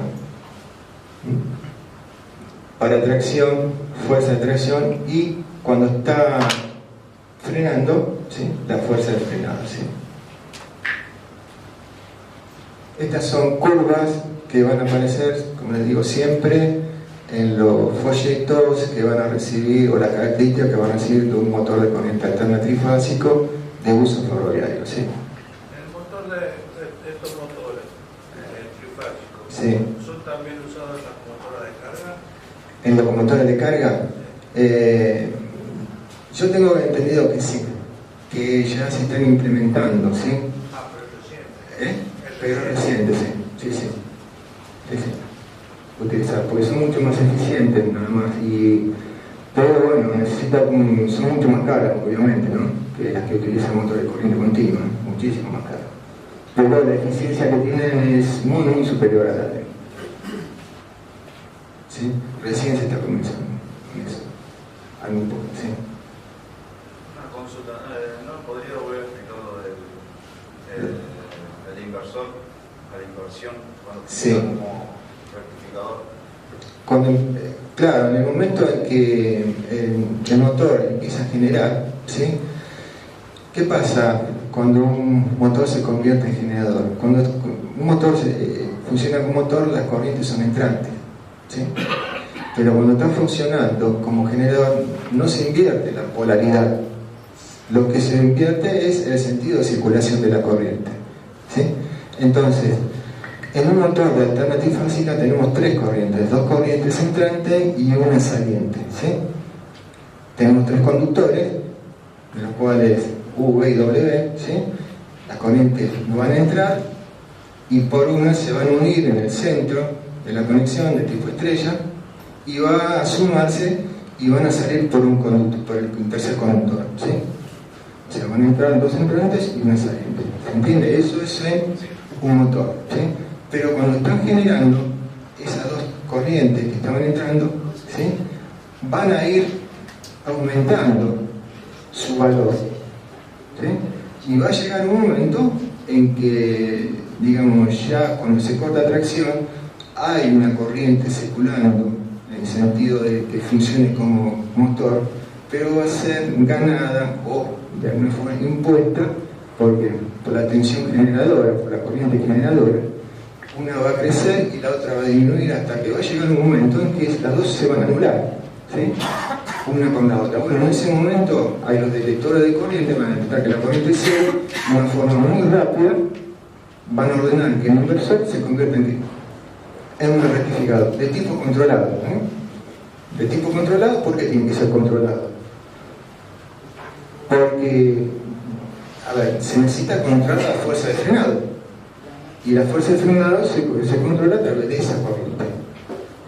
para tracción, fuerza de tracción, y cuando está frenando, ¿sí? La fuerza de frenado, ¿sí? Estas son curvas que van a aparecer, como les digo, siempre en los folletos que van a recibir, o las características que van a recibir de un motor de corriente alterna trifásico de uso ferroviario, ¿sí? El motor de estos motores trifásicos, sí, ¿son también usados en las locomotoras de carga? ¿En locomotoras de carga? Yo tengo entendido que sí, que ya se están implementando, ¿sí? Ah, pero es reciente. Pero reciente, sí. Sí, sí. Sí, sí. utilizar, porque son mucho más eficientes nada más, pero bueno, son mucho más caras, obviamente, ¿no? Que las que utilizan motores de corriente continua, muchísimo más caras. Pero la eficiencia que tienen es muy, muy superior a la de. ¿Sí? Recién se está comenzando con eso. Algo un poco, ¿sí? Una consulta, ¿no podría volver a explicar lo del inversor, la inversión, cuando sí. Como rectificador? Claro, en el momento en que el motor empieza a generar, ¿sí? ¿Qué pasa cuando un motor se convierte en generador? Cuando un motor funciona como motor, las corrientes son entrantes, ¿sí? Pero cuando está funcionando como generador, no se invierte la polaridad. Lo que se invierte es el sentido de circulación de la corriente, ¿sí? Entonces, en un motor de alternativa fásica tenemos tres corrientes, dos corrientes entrantes y una saliente, ¿sí? Tenemos tres conductores, de los cuales U, V y W, ¿sí? Las corrientes no van a entrar y por una se van a unir en el centro de la conexión de tipo estrella y va a sumarse y van a salir por el tercer conductor, ¿sí? O sea, van a entrar dos entrantes y una saliente. ¿Se entiende? Eso es en un motor, ¿sí? Pero cuando están generando esas dos corrientes que estaban entrando, ¿sí? Van a ir aumentando su valor, ¿sí? Y va a llegar un momento en que, digamos, ya cuando se corta tracción hay una corriente circulando en el sentido de que funcione como motor, pero va a ser ganada o de alguna forma impuesta por la tensión generadora, por la corriente generadora. Una va a crecer y la otra va a disminuir hasta que va a llegar un momento en que las dos se van a anular, ¿sí? Una con la otra. Bueno, en ese momento hay los detectores de corriente, van a detectar que la corriente sigue de una forma muy rápida, van a ordenar que el inversor se convierta en un rectificador de tipo controlado, ¿no? De tipo controlado, ¿por qué tiene que ser controlado? Porque, a ver, se necesita controlar la fuerza de frenado. Y la fuerza de frenado se controla a través de esa corriente.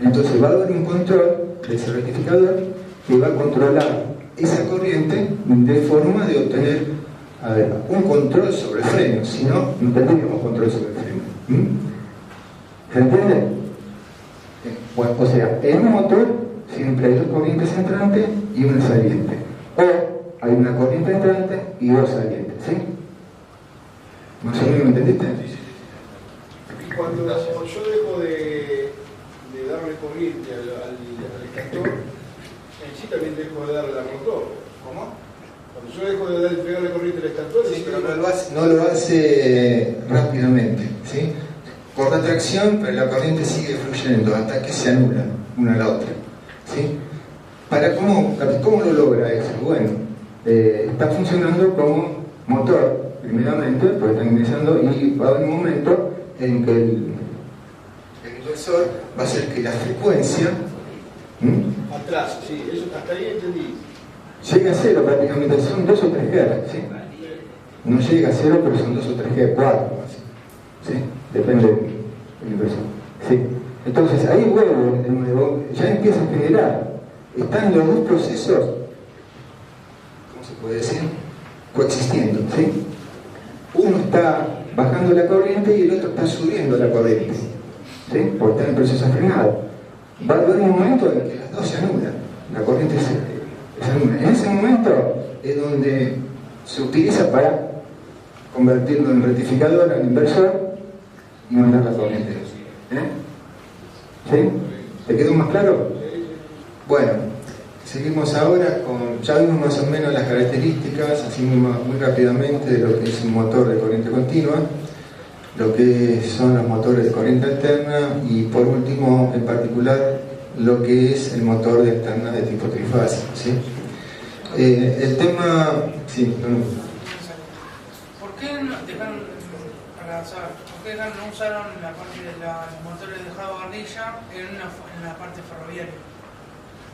Entonces va a haber un control de ese rectificador que va a controlar esa corriente de forma de obtener, a ver, un control sobre el freno. Si no, no tendríamos control sobre el freno. ¿Se entiende? Bueno, o sea, en un motor siempre hay dos corrientes entrantes y una saliente. O hay una corriente entrante y dos salientes, ¿sí? ¿Más o menos me entendiste? Cuando yo dejo de darle corriente al extractor, en sí también dejo de darle al motor. ¿Cómo? Cuando yo dejo de pegarle corriente al extractor, sí, pero no lo hace rápidamente, ¿sí? Corta tracción, pero la corriente sigue fluyendo hasta que se anulan una a la otra, ¿sí? ¿Cómo lo logra eso? Bueno, está funcionando como motor, primeramente, porque está ingresando y va a haber un momento en que el inversor va a hacer que la frecuencia atrás, sí, eso hasta ahí entendí. Llega a cero prácticamente, son 2 o 3 Hz, ¿sí? No llega a cero, pero son 2 o 3 Hz, 4 más, ¿sí? Depende del inversor, ¿sí? Entonces ahí vuelve de nuevo, ya empieza a generar, están los dos procesos, ¿cómo se puede decir? Coexistiendo, ¿sí? Uno está bajando la corriente y el otro está subiendo la corriente, ¿sí? Porque está en proceso frenado. Va a haber un momento en que las dos se anulan, la corriente se anula. En ese momento es donde se utiliza para convertirlo en rectificador al inversor y mandar la corriente. ¿Sí? ¿Te quedó más claro? Bueno, seguimos ahora con, ya vimos más o menos las características, así muy rápidamente, de lo que es un motor de corriente continua, lo que son los motores de corriente alterna y por último, en particular, lo que es el motor de alterna de tipo trifásico, ¿sí? El tema... Sí, ¿Por qué no dejaron, para saber, por qué no usaron la parte de los motores de Java Barrilla en la parte ferroviaria?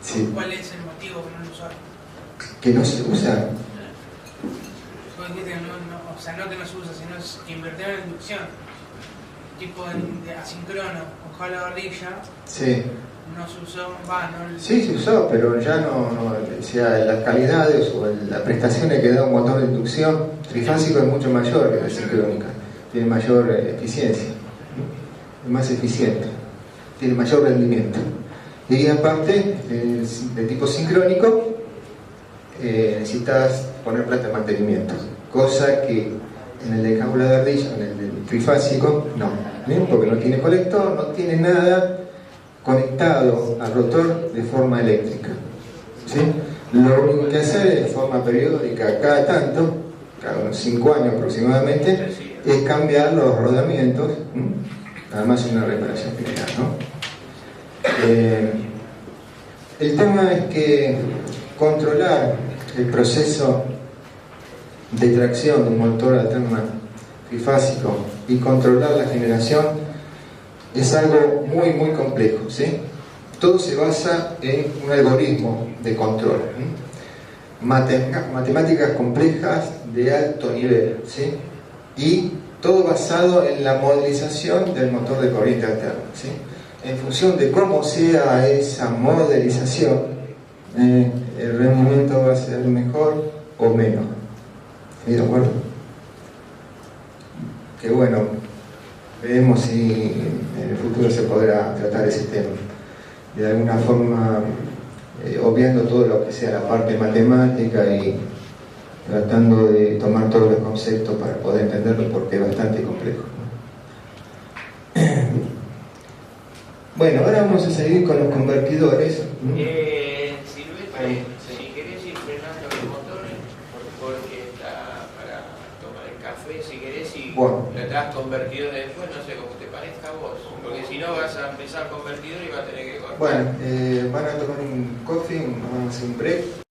Sí. ¿Cuál es el motivo que no lo usaron? ¿Que no se usa? O sea, no que no se usa, sino que invirtieron en inducción. tipo de asíncrono con jala parrilla, Sí. no se usó, Sí, se usó, pero ya o sea, las calidades o las prestaciones que da un motor de inducción trifásico es mucho mayor que la sincrónica, tiene mayor eficiencia, es más eficiente, tiene mayor rendimiento. Y aparte, de tipo sincrónico, necesitas poner plata de mantenimiento, cosa que en el de cábula de ardilla, en el del trifásico, no, porque no tiene colector, no tiene nada conectado al rotor de forma eléctrica, ¿sí? Lo único que hacer es de forma periódica, cada tanto, cada unos 5 años aproximadamente, es cambiar los rodamientos, además una reparación general, ¿no? El tema es que controlar el proceso de tracción de un motor alterno trifásico y controlar la generación es algo muy muy complejo, ¿sí? Todo se basa en un algoritmo de control, matemáticas complejas de alto nivel, ¿sí? Y todo basado en la modelización del motor de corriente alterna, ¿sí? En función de cómo sea esa modelización, el rendimiento va a ser mejor o menos. ¿Sí? ¿De acuerdo? Que bueno, veremos si en el futuro se podrá tratar ese tema de alguna forma, obviando todo lo que sea la parte matemática y tratando de tomar todos los conceptos para poder entenderlo, porque es bastante complejo. Bueno, ahora vamos a seguir con los convertidores. Silvestre, si querés ir frenando los motores, porque está para tomar el café, si querés, y le das convertidores después, no sé cómo te parezca a vos, porque si no vas a empezar convertidor y vas a tener que cortar. Bueno, van a tomar un coffee, vamos a hacer un break.